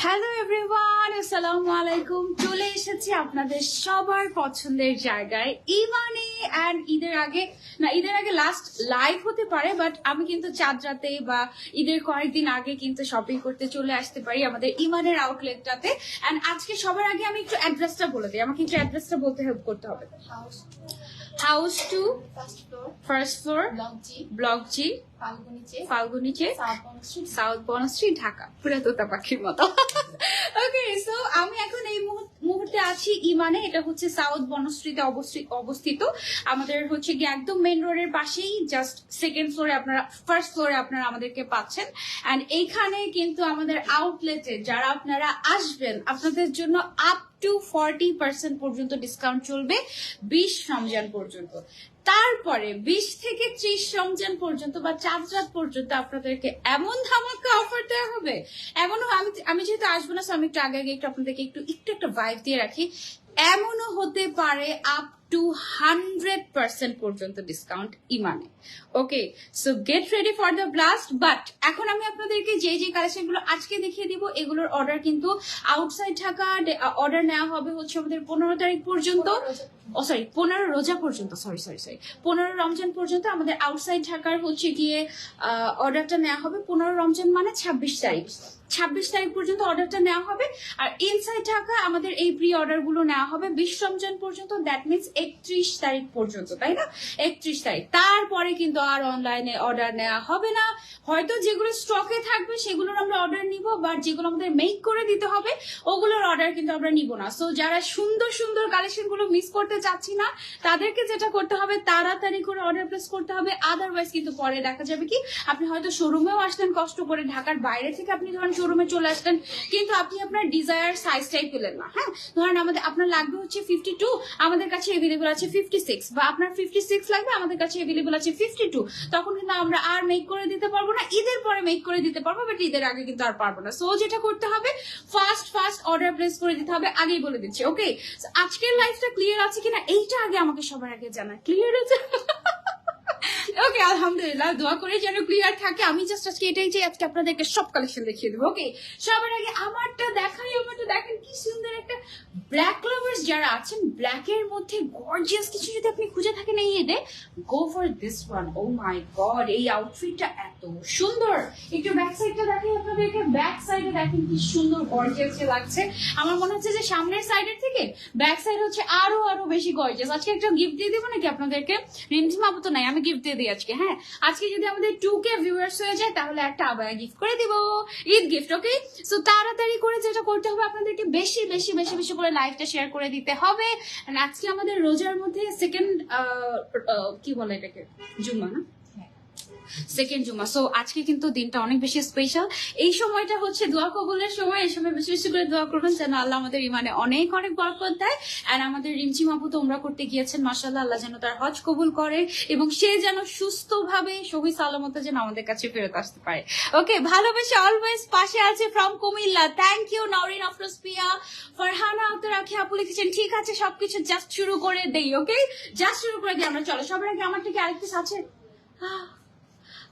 Hello everyone, আসসালামু আলাইকুম। চলে এসেছি আপনাদের সবার পছন্দের জায়গায় ইমানে। এন্ড ঈদের আগে লাস্ট লাইভ হতে পারে, বাট আমি কিন্তু চাঁদ রাতে বা ঈদের কয়েকদিন আগে কিন্তু শপিং করতে চলে আসতে পারি আমাদের ইমানের আউটলেটটাতে। এন্ড আজকে সবার আগে আমি একটু অ্যাড্রেসটা বলে দিই, আমাকে একটু অ্যাড্রেসটা বলতে হেল্প করতে হবে। House 2, first floor, block G, ফাল্গুনিচে, সাউথ বনশ্রী, ঢাকা। পুরো তোতা পাখির মতো। ওকে, সো আমি এখন এই মুহূর্তে আছি ইমানে। এটা হচ্ছে সাউথ বনশ্রীতে অবস্থিত। আমাদের হচ্ছে গিয়ে একদম মেন রোডের পাশেই, জাস্ট সেকেন্ড ফ্লোরে আপনারা, ফার্স্ট ফ্লোরে আপনারা আমাদেরকে পাচ্ছেন। এন্ড এইখানে কিন্তু আমাদের আউটলেটে যারা আপনারা আসবেন, আপনাদের জন্য আপ টু 40% পর্যন্ত ডিসকাউন্ট চলবে 20 রমজান পর্যন্ত। তারপরে 20 থেকে 30 রমজান পর্যন্ত বা চাঁদ রাত পর্যন্ত আপনাদেরকে এমন ধামাকা অফার দেওয়া হবে। এমনও আমি যেহেতু আসবো না, আমি একটু আগে একটু আপনাদেরকে একটু একটা ভাইব দিয়ে রাখি। এমনও হতে পারে আপ টু 100% পর্যন্ত ডিসকাউন্ট ইমানে। Okay, so get ready for the blast. But এখন আমি আপনাদেরকে যে কালেকশন গুলো আজকে দেখিয়ে দিব, এগুলোর অর্ডার কিন্তু আউটসাইড ঢাকা অর্ডার নেওয়া হবে হচ্ছে আমাদের 15 তারিখ পর্যন্ত। 15 রোজা পর্যন্ত, সরি 15 রমজান পর্যন্ত আমাদের আউটসাইড ঢাকার হচ্ছে গিয়ে অর্ডারটা নেওয়া হবে। 15 রমজান মানে 26 তারিখ পর্যন্ত অর্ডারটা নেওয়া হবে। আর ইনসাইড ঢাকা আমাদের এই প্রি অর্ডার গুলো নেওয়া হবে 20 রমজান পর্যন্ত, দ্যাট মিনস 31 তারিখ পর্যন্ত, তাই না? 31 তারিখ। তারপরে কিন্তু আর অনলাইনে অর্ডার নেওয়া হবে না। হয়তো যেগুলো স্টকে থাকবে সেগুলোর আমরা অর্ডার নিব, বাট যেগুলো আমাদের মেক করে দিতে হবে ওগুলোর অর্ডার কিন্তু আমরা নিব না। সো যারা সুন্দর সুন্দর কালেকশন গুলো মিস করতে চাচ্ছি না, তাদেরকে যেটা করতে হবে তাড়াতাড়ি করে অর্ডার প্লেস করতে হবে। আদারওয়াইজ কিন্তু পরে দেখা যাবে কি, আপনি হয়তো শোরুমেও আসলেন কষ্ট করে, ঢাকার বাইরে থেকে আপনি ধরেন শোরুমে চলে আসলেন, কিন্তু আপনি আপনার ডিজায়ার সাইজটাই পেলেন না। হ্যাঁ, ধরেন আপনার লাগবে হচ্ছে 52, আমাদের কাছে এভেলেবল আছে 56, বা আপনার 56 লাগবে, আমাদের কাছে এভেলেবল আছে 52। তখন কিন্তু আমরা আর মেক করে দিতে পারবো না। ঈদের পরে মেক করে দিতে পারবো, বাট ঈদের আগে কিন্তু আর পারবো না। সো যেটা করতে হবে, ফার্স্ট অর্ডার প্লেস করে দিতে হবে, আগেই বলে দিচ্ছি। ওকে, আজকের লাইফটা ক্লিয়ার আছে কিনা এইটা আগে আমাকে সবার আগে জানা। ক্লিয়ার আছে? ওকে, আলহামদুলিল্লাহ, দোয়া করে যেন ক্লিয়ার থাকে। আমি জাস্ট আজকে এটাই চাই, আজকে আপনাদেরকে সব কালেকশন দেখিয়ে দেবো। ওকে, সবার আগে আমারটা দেখেন কি সুন্দর একটা ব্ল্যাক লাভার্স যারা আছেন, ব্ল্যাক এর মধ্যে গর্জিয়াস কিছু যদি আপনি খুঁজে থাকেন এই ঈদে, go for this one. Oh my god, এই আউটফিটটা এত সুন্দর। একটু ব্যাক সাইডটা দেখেন আপনাদেরকে, ব্যাক সাইডে দেখেন কি সুন্দর গর্জিয়াস লাগছে। আমার মনে হচ্ছে যে সামনের সাইডের থেকে ব্যাক সাইড হচ্ছে আরো বেশি গর্জিয়াস। আজকে একটা গিফট দিয়ে দিব নাকি আপনাদেরকে? রিমঝিম আপু তো নাই, আমি গিফট দিয়ে দিই আজকে। হ্যাঁ, আজকে যদি আমাদের 2K ভিউয়ার্স হয়ে যায় তাহলে একটা আবায়া গিফট করে দিব, ঈদ গিফট। ওকে, সো তাড়াতাড়ি করে যেটা করতে হবে, আপনাদেরকে বেশি করে লাইভটা শেয়ার করে দিতে হবে। আজকে আমাদের রোজার মধ্যে সেকেন্ড কি বলে এটাকে, জুম্মা না, সেকেন্ড জুমা। সো আজকে কিন্তু দিনটা অনেক বেশি স্পেশাল। এই সময়টা হচ্ছে দোয়া কবুলের সময়। এই সময় বেশি করে দোয়া করবেন যেন আল্লাহ আমাদের ইমানে অনেক বরকত দেয়। আর আমাদের রিমঝিম আপু তো উমরা করতে গিয়েছেন, মাশাআল্লাহ, আল্লাহ যেন তার হজ কবুল করে এবং সে যেন সুস্থভাবে সহি সালামতে যেন আমাদের কাছে ফেরত আসতে পারে। ওকে, ভালোবেসে অলওয়েজ পাশে আছে from Comilla. Thank you Nowrin Afroz Piya, Farhana Akter Akhi আপু লিখেছেন ঠিক আছে সবকিছু জাস্ট শুরু করে দেই। ওকে, জাস্ট শুরু করে দিই আমরা। চলো সবার আগে আমার থেকে আরেক পিস আছে,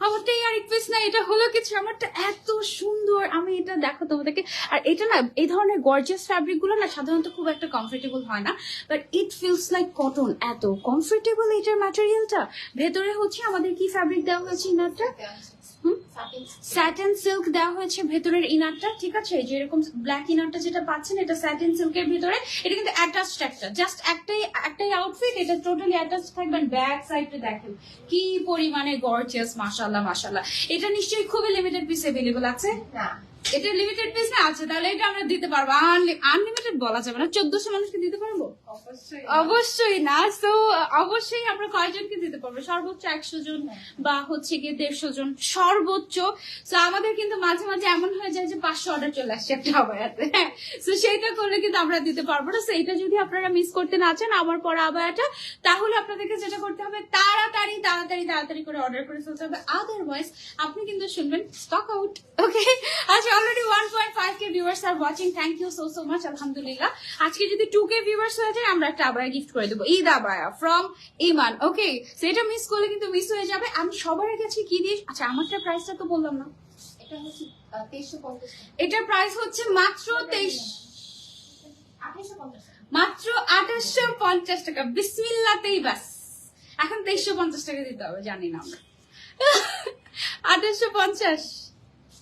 আমারটাই আরেক পিস না, এটা হলো কিছু, আমারটা এত সুন্দর। আমি এটা দেখো তোমাদেরকে। আর এটা না, এই ধরনের গর্জিয়াস ফ্যাব্রিক গুলো না সাধারণত খুব একটা কমফোর্টেবল হয় না, but it feels like cotton. এত কমফোর্টেবল এটার ম্যাটেরিয়ালটা। ভেতরে হচ্ছে আমাদের কি ফ্যাব্রিক দেওয়া হয়েছে, ইনারটা স্যাটিন সিল্ক দেওয়া হয়েছে ভেতরের ইনারটা। ঠিক আছে, যেরকম ব্ল্যাক ইনারটা যেটা পাচ্ছেন, এটা স্যাটিন সিল্কের ভিতরে। এটা কিন্তু অ্যাটাচড, জাস্ট একটাই আউটফিট, এটা টোটালি অ্যাটাচড থাকবেন। ব্যাক সাইডে দেখেন কি পরিমাণে গর্জিয়াস, মাশাআল্লাহ। এটা নিশ্চয়ই খুবই লিমিটেড পিস এভেলেবল আছে না? এটা লিমিটেড পিস না আছে, তাহলে এটা আমরা দিতে পারবো। আনলিমিটেড বলা যাবে না, 1400 মানুষকে দিতে পারবো? অবশ্যই না। তো অবশ্যই আমরা কয়জনকে দিতে পারবো? সর্বোচ্চ 100 জন বা হচ্ছে গিয়ে 150 জন সর্বোচ্চ। তো আমাদের কিন্তু মাঝে এমন হয়ে যায় যে 500 অর্ডার চলে আসছে একটা আবায়াতে। তো সেইটা করলে কিন্তু আমরা দিতে পারবো না। সেইটা যদি আপনারা মিস করতে না চান আমার পরা আবায়াটা, তাহলে আপনাদেরকে যেটা করতে হবে, তাড়াতাড়ি করে অর্ডার করে ফেলতে হবে। আদারওয়াইজ আপনি কিন্তু শুনবেন স্টক আউট। ওকে, আচ্ছা already 1.5k viewers are watching, thank you so much, আলহামদুলিল্লাহ। আজকে যদি 2k ভিউয়ার্স হয়ে যায় আমরা একটা আবায়া গিফট করে দেবো, ঈদ আবায়া ফ্রম ইমান। ওকে, সেটা মিস করলে কিন্তু মিস হয়ে যাবে। আমি সবার কাছে কি দিয়ে, আচ্ছা আমারটা প্রাইসটা তো বললাম না, এটা হচ্ছে 2350 এটার প্রাইস হচ্ছে মাত্র 2850 মাত্র 2850 টাকা। বিসমিল্লাতেই বাস, এখন 2350 টাকা দিতে হবে, জানি না আমরা 2850।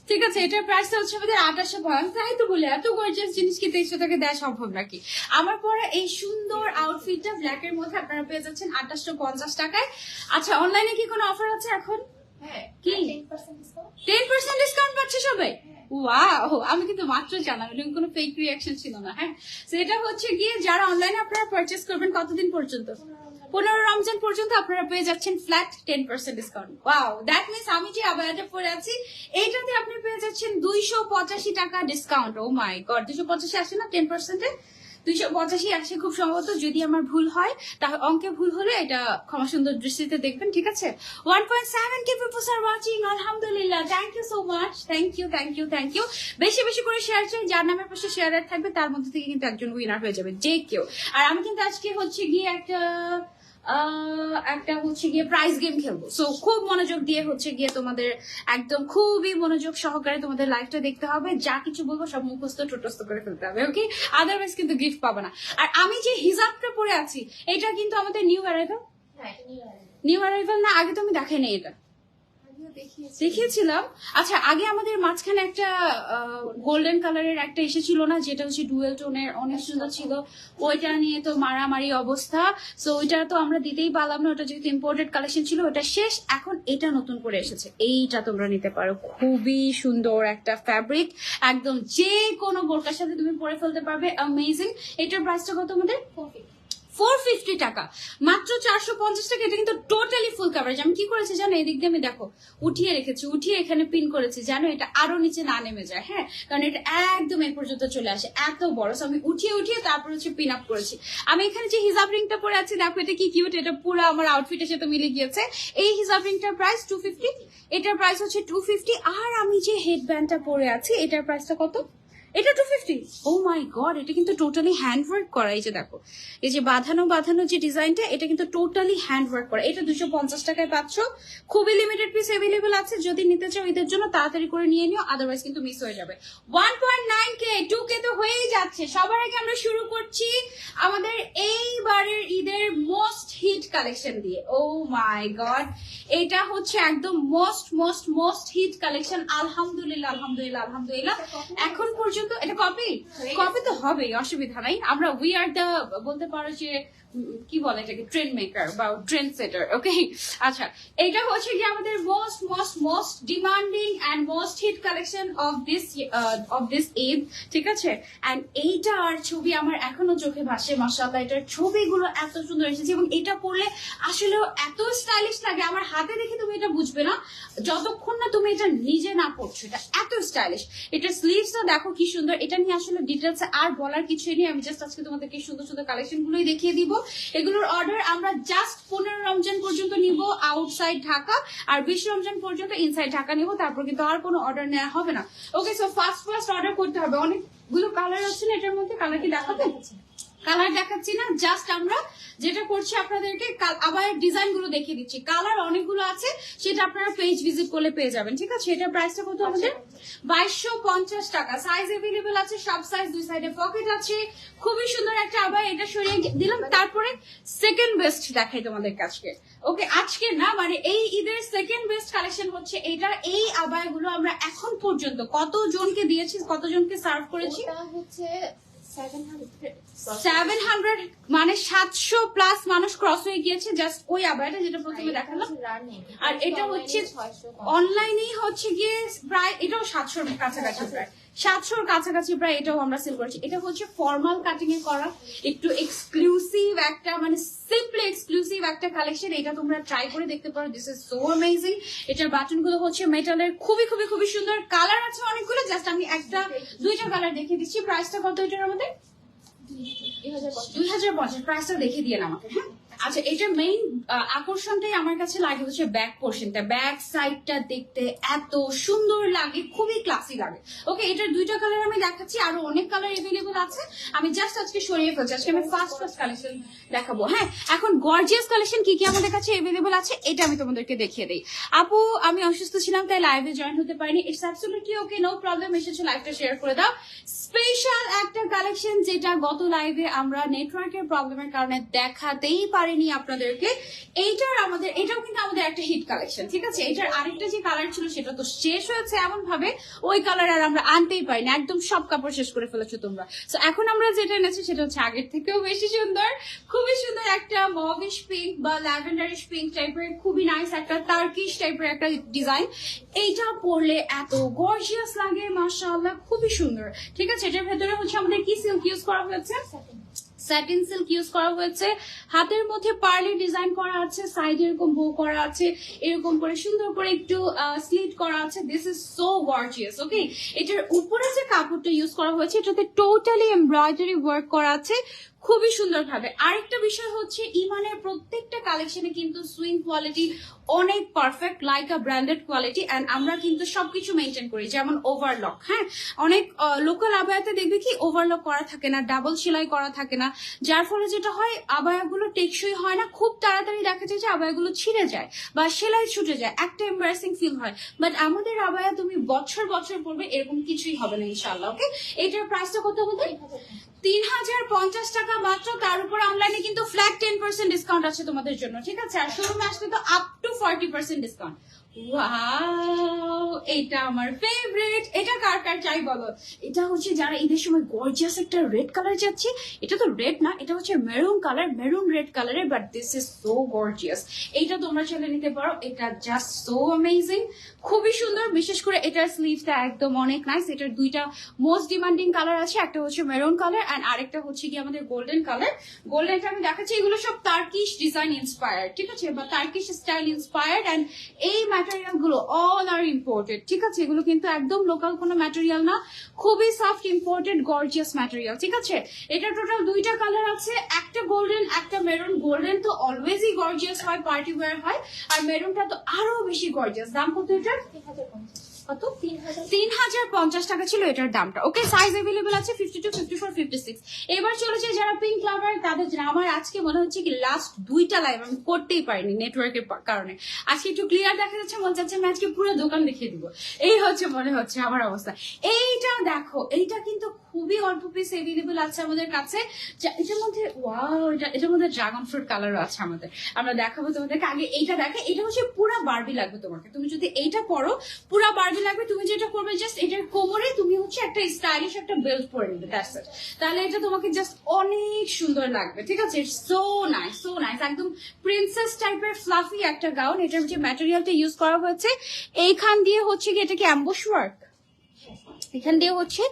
ঠিক আছে, এটার প্রাইসটা হচ্ছে আমাদের 2850। তাই তো বলে এত গর্জিয়াস জিনিস কি 2300 টাকা দেওয়া সম্ভব নাকি? আমার পরে এই সুন্দর আউটফিটটা ব্ল্যাক এর মধ্যে আপনারা পেয়ে যাচ্ছেন 2850 টাকায়। আচ্ছা, অনলাইনে কি কোনো অফার আছে এখন? হ্যাঁ, কি 10% ডিসকাউন্ট। 10% ডিসকাউন্ট পাচ্ছে সবাই? ওয়াও, আমি কিন্তু মাত্র জানলাম, এটা কোনো ফেক রিঅ্যাকশন ছিল না। হ্যাঁ, সেটা হচ্ছে গিয়ে যারা অনলাইনে আপনারা পারচেজ করবেন কতদিন পর্যন্ত? 15 রমজান পর্যন্ত আপনারা পেয়ে যাচ্ছেন flat 10% discount. Wow, that means আমি যে আবায়াটা পরে আছি এইটাতে আপনি পেয়ে যাচ্ছেন 285 টাকা ডিসকাউন্ট। ও মাই গড, 285 আসে না 10%-এ? 285 আসে খুব সম্ভবত, যদি আমার ভুল হয় তাহলে, অঙ্কে ভুল হলে এটা ক্ষমা সুন্দর দৃষ্টিতে দেখবেন, ঠিক আছে? 1.7k পিপলস আর ওয়াচিং, আলহামদুলিল্লাহ, thank you so much, thank you thank you thank you. বেশি বেশি করে শেয়ার চাই, যার নামের পাশে শেয়ার থাকবে তার মধ্যে থেকে কিন্তু একজন উইনার হয়ে যাবে, যে কেউ। আর আমি কিন্তু আজকে হচ্ছে গিয়ে একটা হচ্ছে গিয়ে প্রাইজ গেম খেলবো, সো খুব মনোযোগ দিয়ে হচ্ছে গিয়ে তোমাদের একদম খুবই মনোযোগ সহকারে তোমাদের লাইভটা দেখতে হবে। যা কিছু বলবো সব মুখস্থ ঠোঁটস্থ করে ফেলতে হবে, ওকে? আদারওয়াইজ কিন্তু গিফট পাবে না। আর আমি যে হিজাবটা পরে আছি এটা কিন্তু আমাদের নিউ অ্যারাইভাল। হ্যাঁ, এটা নিয়ে আসবে। নিউ অ্যারাইভাল না? আগে তো আমি দেখাই নাই, এটা আমিও দেখিয়েছি। দেখিয়েছিলাম। আচ্ছা, আগে আমাদের মাঝখানে একটা গোল্ডেন কালারের একটা এসেছিল না, যেটা হচ্ছে ডুয়েল টোনের, অনেক সুন্দর ছিল। ওইটা নিয়ে তো মারামারি অবস্থা, সো ওইটা তো আমরা দিতেই পারলাম না, ওটা যেহেতু ইম্পোর্টেড কালেকশন ছিল ওটা শেষ। এখন এটা নতুন করে এসেছে, এইটা তোমরা নিতে পারো, খুবই সুন্দর একটা ফ্যাব্রিক, একদম যে কোনো বোরকার সাথে তুমি পরে ফেলতে পারবে, অ্যামেজিং। এটার প্রাইসটা কত আমাদের? 450 টাকা, মাত্র 450 টাকা। এটা কিন্তু টোটালি ফুল কাভারেজ। আমি কি করেছি জানো, এদিক দিয়ে আমি দেখো উঠিয়ে রেখেছি, উঠিয়ে এখানে পিন করেছি, জানো এটা আরো নিচে না নেমে যায়। হ্যাঁ, কারণ এটা একদম এই পর্যন্ত চলে আসে, এত বড়। আমি উঠিয়ে উঠিয়ে তারপর হচ্ছে পিন আপ করেছি। আমি এখানে যে হিজাব রিংটা পরে আছি দেখো, এটা কি কিউট, এটা পুরো আমার আউটফিটের সাথে মিলে গিয়েছে। এই হিজাব রিংটার প্রাইস 250, এটার প্রাইস হচ্ছে 250। আর আমি যে হেড ব্যান্ডটা পরে আছি এটার প্রাইসটা কত? এটা 250। ও মাই গড, এটা কিন্তু টোটালি হ্যান্ডওয়ার্ক করা। এই যে দেখো, এই যে বাঁধানো বাঁধানো যে ডিজাইনটা, এটা কিন্তু টোটালি হ্যান্ডওয়ার্ক করা। এটা 250 টাকায় পাচ্ছ, খুবই লিমিটেড পিস অ্যাভেলেবল আছে। যদি নিতে চাও ঈদের জন্য তাড়াতাড়ি করে নিয়ে নিও, আদারওয়াইজ কিন্তু মিস হয়ে যাবে। 1.9k, 2k তো হয়েই যাচ্ছে। সবার আগে আমরা শুরু করছি আমাদের এইবারের ঈদের মোস্ট হিট কালেকশন দিয়ে। ও মাই গড, এটা হচ্ছে একদম most most most hit collection. আলহামদুলিল্লাহ আলহামদুলিল্লাহ আলহামদুলিল্লাহ। এখন পর্যন্ত এটা কপি তো হবেই, অসুবিধা নাই। আমরা উই আর দ্য, বলতে পারো যে কি বলে এটাকে, ট্রেন্ড মেকার বা ট্রেন্ড সেটার, ওকে? আচ্ছা, এটা হচ্ছে কি আমাদের most most most demanding and most hit collection of this Eid, ঠিক আছে? এন্ড এইটার ছবি আমার এখনো চোখে ভাসে, মাশাআল্লাহ। এটার ছবিগুলো এত সুন্দর এসেছে এবং এটা পরলে আসলে এত স্টাইলিশ লাগে, আমার হাতে দেখে তুমি এটা বুঝবে না যতক্ষণ না তুমি এটা নিজে না পড়ছো। এটা এত স্টাইলিশ। এটার স্লিভসটা দেখো কি সুন্দর। এটা নিয়ে আসলে ডিটেলস আর বলার কিছুই নেই, আমি জাস্ট আজকে তোমাদেরকে সুন্দর সুন্দর কালেকশন গুলোই দেখিয়ে দিব। এগুলোর অর্ডার আমরা জাস্ট 15 রমজান পর্যন্ত নিব আউটসাইড ঢাকা, আর 20 রমজান পর্যন্ত ইনসাইড ঢাকা নিব, তারপর কিন্তু আর কোনো অর্ডার নেওয়া হবে না। ওকে, সো ফার্স্ট অর্ডার করতে হবে। অনেকগুলো কালার আছে না এটার মধ্যে, কালার কি দেখাবে? কালার দেখাচ্ছি না, জাস্ট আমরা যেটা করছি আপনাদেরকে আবার ডিজাইন গুলো দেখিয়ে দিচ্ছি। কালার অনেকগুলো আছে, সেটা আপনারা পেজ ভিজিট করলে পেয়ে যাবেন, ঠিক আছে? এটার প্রাইসটা কত আমাদের? 2250 টাকা। সাইজ এভেলেবেল আছে, সব সাইজ, দুই সাইডে পকেট আছে। খুবই সুন্দর একটা আবার, এটা সরিয়ে দিলাম। তারপরে সেকেন্ড বেস্ট দেখাই তোমাদের কাছে। ওকে, আজকে না মানে এই ঈদের সেকেন্ড বেস্ট কালেকশন হচ্ছে এটা। এই আবায়াগুলো আমরা এখন পর্যন্ত কতজনকে দিয়েছি, কতজনকে সার্ভ করেছি? ওটা হচ্ছে 700, মানে 700 প্লাস মানুষ ক্রস হয়ে গিয়েছে জাস্ট ওই আবায়াটা যেটা প্রথমে দেখালাম। আর এটা হচ্ছে অনলাইনেই হচ্ছে গিয়ে প্রায়, এটাও 700-র কাছাকাছি, প্রায় 700-র কাছাকাছি প্রায় এটাও আমরা সেল করেছি। এটা হচ্ছে ফর্মাল কাটিং এ করা, একটু এক্সক্লুসিভ একটা, মানে সিম্পলি এক্সক্লুসিভ একটা কালেকশন। এটা তোমরা ট্রাই করে দেখতে পারো, দিস ইজ সো অ্যামেজিং। এটার বাটন গুলো হচ্ছে মেটালের, খুবই খুবই খুবই সুন্দর। কালার আছে অনেকগুলো, জাস্ট আমি দুইটা কালার দেখিয়ে দিচ্ছি। প্রাইসটা কত এটার আমাদের? 2050। প্রাইসটা দেখিয়ে দিয়ে আমাকে, হ্যাঁ? আচ্ছা, এটার মেইন আকর্ষণটাই আমার কাছে লাগে হচ্ছে ব্যাক পোর্শনটা, ব্যাক সাইডটা দেখতে এত সুন্দর লাগে, খুবই ক্লাসি লাগে। ওকে, এটার দুইটা কালার আমি দেখাচ্ছি, আরো অনেক কালার এভেলেবল আছে। আমি জাস্ট আজকে সরিয়ে ফেলছি, আজকে আমি ফার্স্ট কালেকশন দেখাবো। হ্যাঁ, এখন গর্জিয়াস কালেকশন কি কি আমাদের কাছে এভেলেবল আছে এটা আমি তোমাদেরকে দেখিয়ে দিই। আপু আমি অসুস্থ ছিলাম তাই লাইভে জয়েন হতে পারিনি, it's absolutely okay, no problem, এসেছো লাইভটা শেয়ার করে দাও। স্পেশাল একটা কালেকশন যেটা গত লাইভে আমরা নেটওয়ার্কের প্রবলেমের কারণে দেখাতেই পারিনি আপনাদেরকে, এটাও কিন্তু আমাদের একটা হিট কালেকশন, ঠিক আছে। এটার আরেকটা যে কালার ছিল সেটা তো শেষ হয়েছে এমন ভাবে, ওই কালার আর আমরা আনতেই পারিনি, একদম সব কাপড় শেষ করে ফেলেছো তোমরা। তো এখন আমরা যেটা এনেছি সেটা হচ্ছে আগের থেকেও বেশি সুন্দর, খুবই সুন্দর একটা মভিশ পিঙ্ক বা ল্যাভেন্ডারিশ পিঙ্ক টাইপের, খুবই নাইস একটা টার্কিশ টাইপের একটা ডিজাইন। এইটা পরলে এত গর্জিয়াস লাগে, মাশাআল্লাহ, খুবই সুন্দর, ঠিক আছে। এটার ভেতরে হচ্ছে আমাদের কি সিল্ক ইউজ করা হয়েছে, স্যাটিন সিল্ক ইউজ করা হয়েছে, হাতের মধ্যে পার্লি ডিজাইন করা আছে, সাইডে এরকম বো করা আছে, এরকম করে সুন্দর করে একটু স্লিট করা আছে। This is so gorgeous. Okay, এটার উপরে যে কাপড়টা ইউজ করা হয়েছে এটাতে টোটালি এমব্রয়ডারি ওয়ার্ক করা আছে খুবই সুন্দর ভাবে। আরেকটা বিষয় হচ্ছে ইমানের প্রত্যেকটা কালেকশনে কিন্তু সুইং কোয়ালিটি অনেক perfect, like a branded quality, and আমরা কিন্তু সবকিছু মেনটেন করি, যেমন ওভারলক। হ্যাঁ, অনেক লোকাল আবায়াতে দেখবে কি ওভারলক করা থাকে না, ডাবল সেলাই করা থাকে না, যার ফলে যেটা হয় আবায়াগুলো টেকসই হয় না, খুব তাড়াতাড়ি দেখা যায় যে আবায়াগুলো ছিঁড়ে যায় বা সেলাই ছুটে যায়, একটা এম্বারেসিং ফিল হয়। বাট আমাদের আবায়া তুমি বছর বছর পরবে, এরকম কিছুই হবে না ইনশাআল্লাহ। ওকে, এটার প্রাইসটা কত হবে? 3050 টাকা মাত্র, তার উপর অনলাইনে কিন্তু ফ্ল্যাট 10% ডিসকাউন্ট আছে তোমাদের জন্য, ঠিক আছে। আর শোরুমে আসলে তো আপ টু 40% ডিসকাউন্ট। ওয়াও, এটা আমার ফেভারিট। এটা কার কার চাই বলো? এটা হচ্ছে যারা ঈদের সময় গর্জিয়াস একটা রেড কালার যাচ্ছে, এটা তো রেড না, এটা হচ্ছে মেরুন কালার, মেরুন রেড কালারের, but this is so gorgeous. এইটা তোমরা চাইলে নিতে পারো, এটা জাস্ট সো অ্যামেজিং, খুবই সুন্দর। বিশেষ করে এটার স্লিভসটা একদম অনেক নাইস। এটার দুইটা মোস্ট ডিমান্ডিং কালার আছে, একটা হচ্ছে মেরুন কালার এন্ড আরেকটা হচ্ছে কি আমাদের গোল্ডেন কালার। গোল্ডেনটা আমি দেখাচ্ছি, এগুলো সব টার্কিশ ডিজাইন ইন্সপায়ার্ড, ঠিক আছে, বা টার্কিশ স্টাইল ইন্সপায়ার্ড, এন্ড এই ম্যাটেরিয়াল গুলো অল আর ইম্পোর্টেড, ঠিক আছে। এগুলো কিন্তু একদম লোকাল কোনো ম্যাটেরিয়াল না, খুবই সফট ইম্পোর্টেড গর্জিয়াস ম্যাটেরিয়াল, ঠিক আছে। এটা টোটাল দুইটা কালার আছে, একটা গোল্ডেন একটা মেরুন। গোল্ডেন তো অলওয়েজই গর্জিয়াস হয়, পার্টি ওয়্যার হয়, আর মেরুনটা তো আরো বেশি গর্জিয়াস। দাম কত এটার? 3050 কত? 3050 টাকা ছিল এটার দামটা। ওকে, সাইজ अवेलेबल আছে 52, 54, 56। এবার চলেছে যারা পিঙ্ক লাভার তাদের জন্য। আমার আজকে মনে হচ্ছে কি লাস্ট দুইটা লাইভ আমি করতেই পারিনি নেটওয়ার্কের কারণে, আজকে একটু ক্লিয়ার দেখা যাচ্ছে, মনে যাচ্ছে আমি আজকে পুরো দোকান দেখিয়ে দিব, এই হচ্ছে মনে হচ্ছে আমার অবস্থা। এইটা দেখো, এইটা কিন্তু খুবই অল্প পিস अवेलेबल আছে আমাদের কাছে। এটার মধ্যে ওয়াও, এটার মধ্যে ড্রাগন ফ্রুট কালারও আছে আমাদের, আমরা দেখাবো তোমাদেরকে। আগে এইটা দেখে, এটা হচ্ছে পুরা বারবি লাগবে তোমাকে, তুমি যদি এইটা পরো পুরা বারবি লাগবে। তুমি যেটা করবে জাস্ট এটার কোমরে তুমি হচ্ছে একটা স্টাইলিশ একটা বেল্ট পরে নিবে, দ্যাটস ইট। তাহলে এটা তোমাকে জাস্ট অনেক সুন্দর লাগবে, ঠিক আছে। সো নাইস, সো নাইস, একদম প্রিন্সেস টাইপের ফ্লাফি একটা গাউন। এটার যে ম্যাটেরিয়ালটা ইউজ করা হয়েছে, এইখান দিয়ে হচ্ছে কি এটা কি অ্যাম্বুশ ওয়ার্ক, এখান দিয়ে হচ্ছে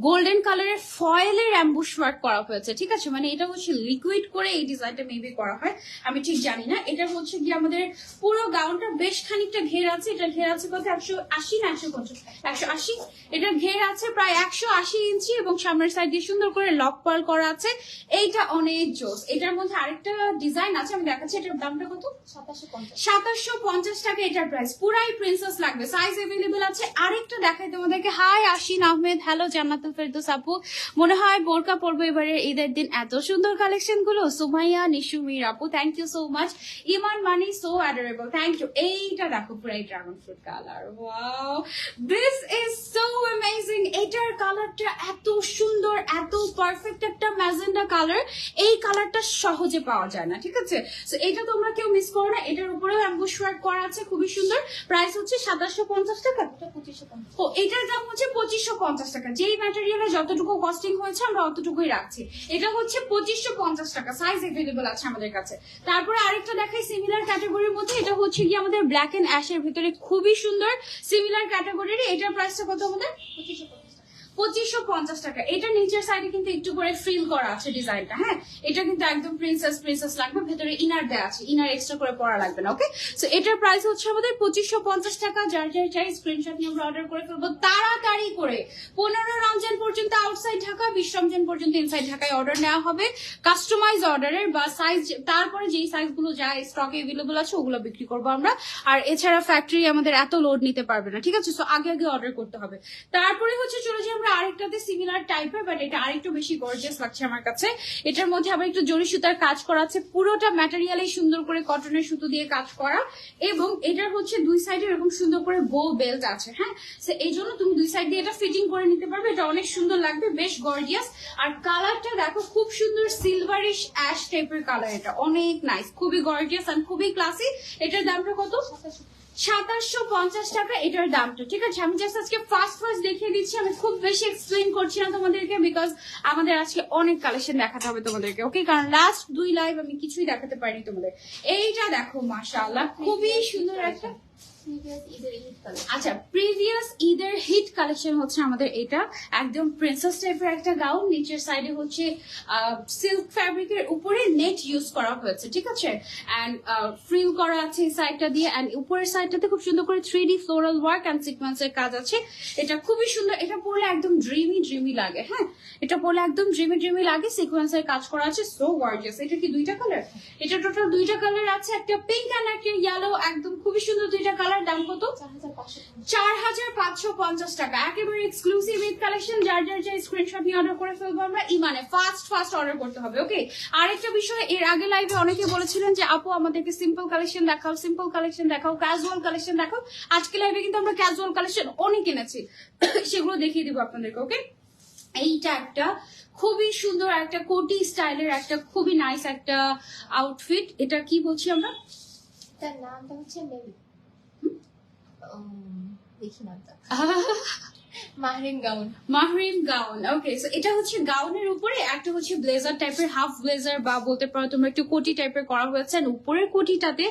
গোল্ডেন কালারের ফয়েলের অ্যাম্বুশ ওয়ার্ক করা হয়েছে, ঠিক আছে। মানে এটা হচ্ছে লিকুইড করে এই ডিজাইনটা মেবি করা হয়, আমি ঠিক জানি না। এটা হচ্ছে কি আমাদের পুরো গাউনটা বেশ খানিকটা ঘের আছে, এটা ঘের আছে কত 180 না 150, 180। এটা ঘের আছে প্রায় 180 ইঞ্চি, এবং সামনের সাইড দিয়ে সুন্দর করে লক পার্ল করা আছে। এইটা অনেক জোস। এটার মধ্যে আরেকটা ডিজাইন আছে, আমি দেখাচ্ছি। এটার দামটা কত? 2750 টাকা এটার প্রাইস। পুরাই প্রিন্সেস লাগবে, সাইজ अवेलेबल আছে। আরেকটা দেখাই তোমাদেরকে। হাই আশিন আহমেদ, হ্যালো জান্নাতুল ফেরদৌস আপু, মনে হয় বোরকা পরবো এবারে ঈদের দিন, এত সুন্দর কালেকশন গুলো। সুমাইয়া নিশুমির আপু, thank you so much. Iman মানি, সো অ্যাডোরেবল, থ্যাংক ইউ। এইটা দেখো পুরাই dragon fruit colour, wow, this is so amazing. এটার কালারটা এত সুন্দর, এত পারফেক্ট একটা ম্যাজেন্ডা কালার, এই কালারটা সহজে পাওয়া যায় না, ঠিক আছে। সো এটা তোমরা কেউ মিস করো না। এটার উপরেও অ্যাম্বুশ ওয়ার্ক করা আছে, খুবই সুন্দর। প্রাইস হচ্ছে 2750 টাকা। 2550। ও, এটার দাম হচ্ছে 2550 টাকা। যেই ম্যাটেরিয়ালে যতটুকু কস্টিং হয়েছে আমরা অতটুকুই রাখছি। এটা হচ্ছে 2550 টাকা, সাইজ अवेलेबल আছে আমাদের কাছে। তারপরে আরেকটা দেখাই সিমিলার ক্যাটাগরির মধ্যে, এটা হচ্ছে কি আমাদের ব্ল্যাক এন্ড অ্যাশের ভিতরে, খুবই সুন্দর সিমিলার ক্যাটাগরির। এটার প্রাইসটা কত আমাদের? 2550 টাকা। এটা নিচের সাইডে কিন্তু একটু করে ফ্রিল করা আছে ডিজাইনটা। হ্যাঁ, এটা কিন্তু একদম প্রিন্সেস লাগবে, ভেতরে ইনার দেওয়া আছে, ইনার এক্সট্রা করে পরা লাগবে না। ওকে, সো এটার প্রাইস হচ্ছে আমাদের 2550 টাকা। যার চাই স্ক্রিনশট নিয়ে আমরা অর্ডার করে ফেলবো তাড়াতাড়ি করে। 15 রমজান পর্যন্ত আউটসাইড ঢাকা, 20 রমজান পর্যন্ত ইনসাইড ঢাকায় অর্ডার নেওয়া হবে কাস্টমাইজ অর্ডারের বা সাইজ, তারপরে যেই সাইজগুলো যা স্টকে এভেলেবল আছে ওগুলো বিক্রি করবো আমরা। আর এছাড়া ফ্যাক্টরি আমাদের এত লোড নিতে পারবে না, ঠিক আছে? সো আগে অর্ডার করতে হবে। তারপরে হচ্ছে চলে যাই আমরা আরেকটাতে সিমিলার টাইপের, বাট এটা আরেকটু বেশি গর্জিয়াস লাগছে আমার কাছে। এটার মধ্যে আবার একটু জরি সুতার কাজ করা আছে, পুরোটা ম্যাটেরিয়ালে সুন্দর করে কটনের সুতো দিয়ে কাজ করা, এবং এটার হচ্ছে দুই সাইডে এরকম সুন্দর করে বো বেল্ট আছে। হ্যাঁ, সো এই জন্য তুমি দুই সাইড দিয়ে এটা ফিটিং করে নিতে পারবে। এটা অনেক সুন্দর লাগবে, বেশ গর্জিয়াস। আর কালারটা দেখো, খুব সুন্দর সিলভারিশ অ্যাশ টাইপের কালার, এটা অনেক নাইস, খুবই গর্জিয়াস আর খুবই ক্লাসি। এটার দামটা কত? 2750 টাকা এটার দামটা, ঠিক আছে? আমি জাস্ট আজকে ফার্স্ট দেখিয়ে দিচ্ছি, আমি খুব বেশি এক্সপ্লেইন করছি না তোমাদেরকে, বিকজ আমাদের আজকে অনেক কালেকশন দেখাতে হবে তোমাদেরকে। ওকে, কারণ লাস্ট 2 লাইভ আমি কিছুই দেখাতে পারিনি তোমাদের। এইটা দেখো, মাশাআল্লাহ, খুবই সুন্দর একটা, আচ্ছা, প্রিভিয়াস ঈদের হিট কালেকশন হচ্ছে আমাদের এটা। একদম প্রিন্সেস টাইপের একটা গাউন, নিচের সাইডে হচ্ছে সিল্ক ফ্যাব্রিকের উপরে নেট ইউজ করা হয়েছে, ঠিক আছে? এন্ড ফ্রিল করা আছে এই সাইডটা দিয়ে, এন্ড উপরের সাইডটাতে খুব সুন্দর করে 3D ফ্লোরাল ওয়ার্ক এন্ড সিকোয়েন্সের কাজ আছে। এটা খুবই সুন্দর, এটা পরলে একদম ড্রিমি লাগে। হ্যাঁ, এটা পরলে একদম ড্রিমি লাগে, সিকোয়েন্সের কাজ করা আছে, সো গর্জিয়াস। এটা কি দুইটা কালার? এটা টোটাল দুইটা কালার আছে, একটা পিঙ্ক এন্ড একটা ইয়েলো, একদম খুবই সুন্দর দুইটা কালার। দাম কত? 4550 টাকা, একেবারে এক্সক্লুসিভ ঈদ কালেকশন। যার চাই স্ক্রিনশট নিয়ে অর্ডার করে ফেলবো আমরা। ইমানে ফাস্ট অর্ডার করতে হবে। ওকে, আরেকটা বিষয়, এর আগে লাইভে অনেকে বলেছিলেন যে আপু আমাদেরকে সিম্পল কালেকশন দেখাও, ক্যাজুয়াল কালেকশন দেখাও। আজকে লাইভে কিন্তু আমরা ক্যাজুয়াল কালেকশন অনেক এনেছি, সেগুলো দেখিয়ে দিব আপনাদেরকে। ওকে, এইটা একটা খুবই সুন্দর একটা কোটি স্টাইলের একটা খুবই নাইস একটা আউটফিট। এটা কি বলছি আমরা? তার নামটা হচ্ছে মেবি দেখি নামটা মাহরিম গাউন। ওকে, সো এটা হচ্ছে গাউনের উপরে একটা হচ্ছে ব্লেজার টাইপের, হাফ ব্লেজার বা বলতে পারো তোমরা একটু কোটি টাইপের করা হয়েছে। আর উপরের কোটিটাতে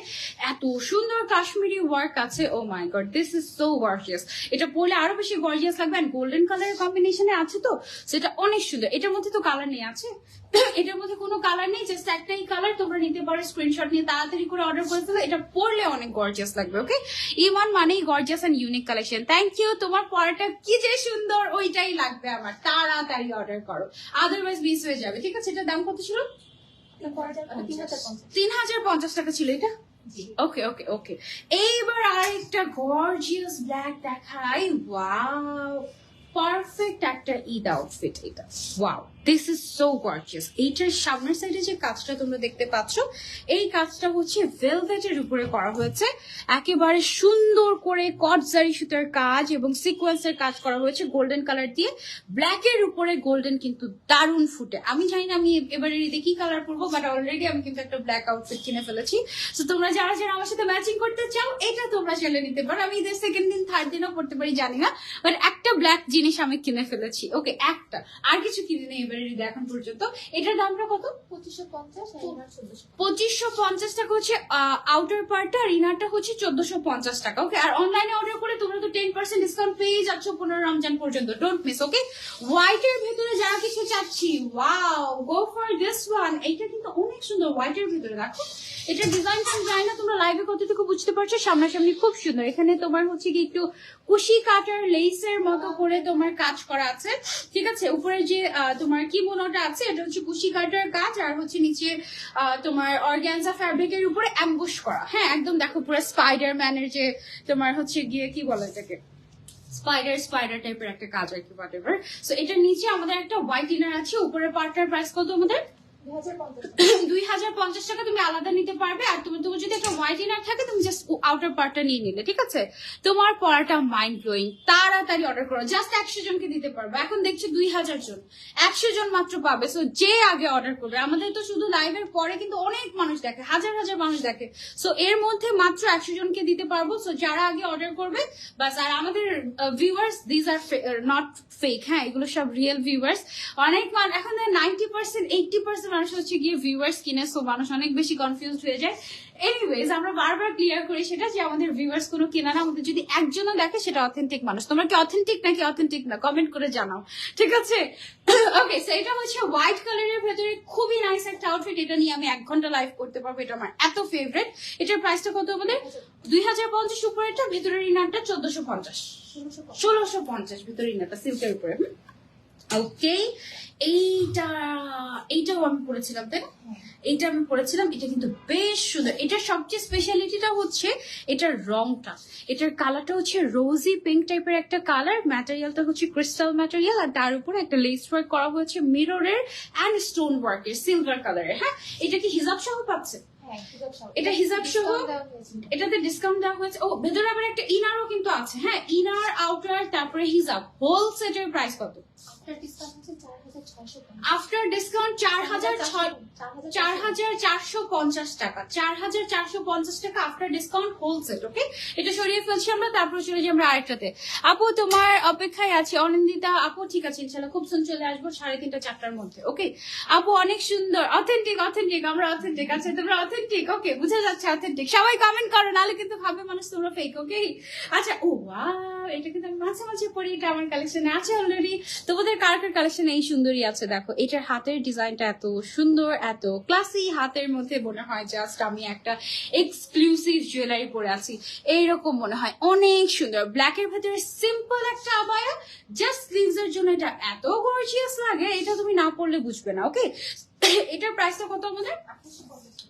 এত সুন্দর কাশ্মীরি ওয়ার্ক আছে, oh my god, this is so gorgeous. এটা পরলে আরো বেশি গর্জিয়াস লাগবে। এন্ড গোল্ডেন কালারের কম্বিনেশনে আছে, তো সেটা অনেক সুন্দর। এটার মধ্যে তো কালার নেই, আছে এটার মধ্যে কোনো কালার নেই, জাস্ট একটাই কালার। তোমরা নিতে পারো, স্ক্রিনশট নিয়ে তাড়াতাড়ি করে অর্ডার করে ফেলো, এটা পরলে অনেক গর্জিয়াস লাগবে। ওকে, ইমান মানেই gorgeous and unique collection. Thank you, তোমার পরাটা কি যে সুন্দর, ওইটাই লাগবে আমার, তাড়াতাড়ি অর্ডার করো, আদারওয়াইজ মিস হয়ে যাবে। ঠিক আছে, এটার দাম কত ছিল? 3050 টাকা ছিল এটা। ওকে, এইবার আরেকটা গর্জিয়াস ব্ল্যাক দেখাই। ওয়াও, পারফেক্ট একটা ঈদ আউটফিট এটা। Wow, this is so gorgeous. এইটার সামনের সাইডে যে কাজটা তোমরা দেখতে পাচ্ছ, এই কাজটা হচ্ছে ভেলভেটের উপরে করা হয়েছে, একেবারে সুন্দর করে কটজারি সুতার কাজ এবং সিকোয়েন্সের কাজ করা হয়েছে গোল্ডেন কালার দিয়ে। ব্ল্যাকের উপরে গোল্ডেন কিন্তু দারুণ ফুটে। আমি জানি না আমি এবারে ঈদে কি কালার পরবো, বাট অলরেডি আমি কিন্তু একটা ব্ল্যাক আউটফিট কিনে ফেলেছি। তো তোমরা যারা আমার সাথে ম্যাচিং করতে চাও, এটা তোমরা চাইলে নিতে পারো। আমি ঈদের সেকেন্ড দিন থার্ড দিনও পড়তে পারি জানি না, বাট একটা ব্ল্যাক জিনিস আমি কিনে ফেলেছি। ওকে, একটা, আর কিছু কিনে নেই এবারে ঈদে এখন পর্যন্ত। এটার দামটা কত? 2550 টাকা হচ্ছে আউটার পার্টটা, আর ইনারটা হচ্ছে 1450 টাকা। ওকে, আর অনলাইনে অর্ডার করে তোমরা তো 10% ডিসকাউন্ট পেয়ে যাচ্ছ 15 রমজান পর্যন্ত, ডোন্ট মিস। ওকে, হোয়াইটের ভেতরে যা কিছু চাচ্ছি, wow, go for this one. এইটা কিন্তু অনেক সুন্দর, হোয়াইটের ভিতরে দেখো। এটা ডিজাইনটা আমি জানি না তোমরা লাইভে কতটুকু বুঝতে পারছো, সামনাসামনি খুব সুন্দর। এখানে তোমার হচ্ছে কি একটু কুশি কাটার লেসের মতো করে তোমার কাজ করা আছে, ঠিক আছে? উপরে যে তোমার কিমোনোটা আছে, এটা হচ্ছে কুশি কাটার কাজ, আর হচ্ছে নিচে তোমার অর্গানজা ফ্যাব্রিকের উপরে অ্যাম্বুশ করা। হ্যাঁ, একদম দেখো পুরো স্পাইডারম্যানের যে তোমার হচ্ছে গিয়ে কি বলে এটাকে, স্পাইডার টাইপের একটা কাজ আর কি, হোয়াটএভার। সো এটার নিচে আমাদের একটা হোয়াইট ইনার আছে। উপরের পার্টটার প্রাইস কত আমাদের? 2050 টাকা। তুমি আলাদা নিতে পারবে। আর তুমি যদি একটা হোয়াইট ইনার থাকে, তুমি জাস্ট আউটার পার্টটা নিয়ে নিলে, ঠিক আছে? তোমার পড়াটা মাইন্ড ব্লোয়িং, তাড়াতাড়ি অর্ডার করো, জাস্ট 100 জনকে দিতে পারবো। এখন দেখছি 2000 জন, 100 জন মাত্র পাবে। সো যে আগে অর্ডার করবে, আমাদের তো শুধু লাইভের পরে কিন্তু অনেক মানুষ দেখে, হাজার মানুষ দেখে। সো এর মধ্যে মাত্র 100 জনকে দিতে পারবো। সো যারা আগে অর্ডার করবে বাস। আর আমাদের viewers, this are not fake, হ্যাঁ, এগুলো সব রিয়েল ভিউয়ার্স। অনেক এখন 90% 80% মানুষ হচ্ছে গিয়ে ভিউয়ার্স কিনে, সো মানুষ অনেক বেশি কনফিউজড হয়ে যায়। এনিওয়েজ আমরা বারবার ক্লিয়ার করি সেটা যে আমাদের ভিউয়ার্স কোনো কেনা না, আমাদের যদি একজনও দেখে সেটা অথেন্টিক মানুষ। তোমরা কি অথেন্টিক নাকি অথেন্টিক না কমেন্ট করে জানাও, ঠিক আছে? ওকে, সো এটা হচ্ছে হোয়াইট কালারের ভেতরে খুবই নাইস একটা আউটফিট। এটা নিয়ে আমি 1 ঘন্টা লাইভ করতে পারবো, এটা আমার এত ফেভারিট। এটার প্রাইসটা কত আমাদের? 2050 উপরেরটা, ভিতরের ইনারটা 1450, 1650 ভিতরের ইনারটা সিল্কের উপরে। ওকে, এইটাও আমি পড়েছিলাম, তাই না? এইটা আমি পড়েছিলাম, এটা কিন্তু বেশ সুন্দর। এটার সবচেয়ে স্পেশালিটিটা হচ্ছে এটার রংটা, এটার কালারটা হচ্ছে রোজি পিঙ্ক টাইপের একটা কালার, ম্যাটেরিয়ালটা হচ্ছে ক্রিস্টাল ম্যাটেরিয়াল, আর তার উপরে একটা লেস ওয়ার্ক করা হয়েছে মিররের অ্যান্ড স্টোন ওয়ার্কের সিলভার কালারের। হ্যাঁ, এটা কি হিজাব সহ পাচ্ছে? এটা হিজাব সহ, এটাতে ডিসকাউন্ট দেওয়া হয়েছে। ও, ভেতরে আবার একটা ইনারও কিন্তু আছে। হ্যাঁ, ইনার, আউটার, তারপরে হিজাব, হোল সেটের প্রাইস কত? আফটার ডিসকাউন্ট 4450 টাকা, 4450 টাকা আফটার ডিসকাউন্ট হোল সেট। ওকে, এটা সরিয়ে ফেলছি আমরা, তারপরে চলে যাই আমরা আরেকটাতে। আপু তোমার অপেক্ষায় আছি, অনিন্দিতা আপু। ঠিক আছে, ইনশাল্লাহ খুব সুন্দর চলে আসবো 3:30 4টার মধ্যে। ওকে আপু, অনেক সুন্দর, অথেন্টিক, আমরা অথেন্টিক। আচ্ছা, তোমরা অথেন্টিক? ওকে, বুঝা যাচ্ছে অথেন্টিক। সবাই কমেন্ট করো, নাহলে কিন্তু ভাবে মানুষ তোমরা ফেক। ওকে, আচ্ছা। ও ওয়াও, এটা কিন্তু আমি মাঝে মাঝে পরি, এটা আমার কালেকশনে আছে অলরেডি। তোমাদের কার কার কালেকশনে এই সুন্দরী আছে দেখো। এটার হাতের ডিজাইনটা এত সুন্দর, এত ক্লাসি, হাতের মধ্যে মনে হয় জাস্ট আমি একটা এক্সক্লুসিভ জুয়েলারি পরে আছি এইরকম মনে হয়। অনেক সুন্দর, ব্ল্যাকের ভেতরে সিম্পল একটা আবায়া, জাস্ট স্লিভস এর জন্য এটা এত গর্জিয়াস লাগে, এটা তুমি না পরলে বুঝবে না। ওকে, এটার প্রাইসটা কত আমাদের?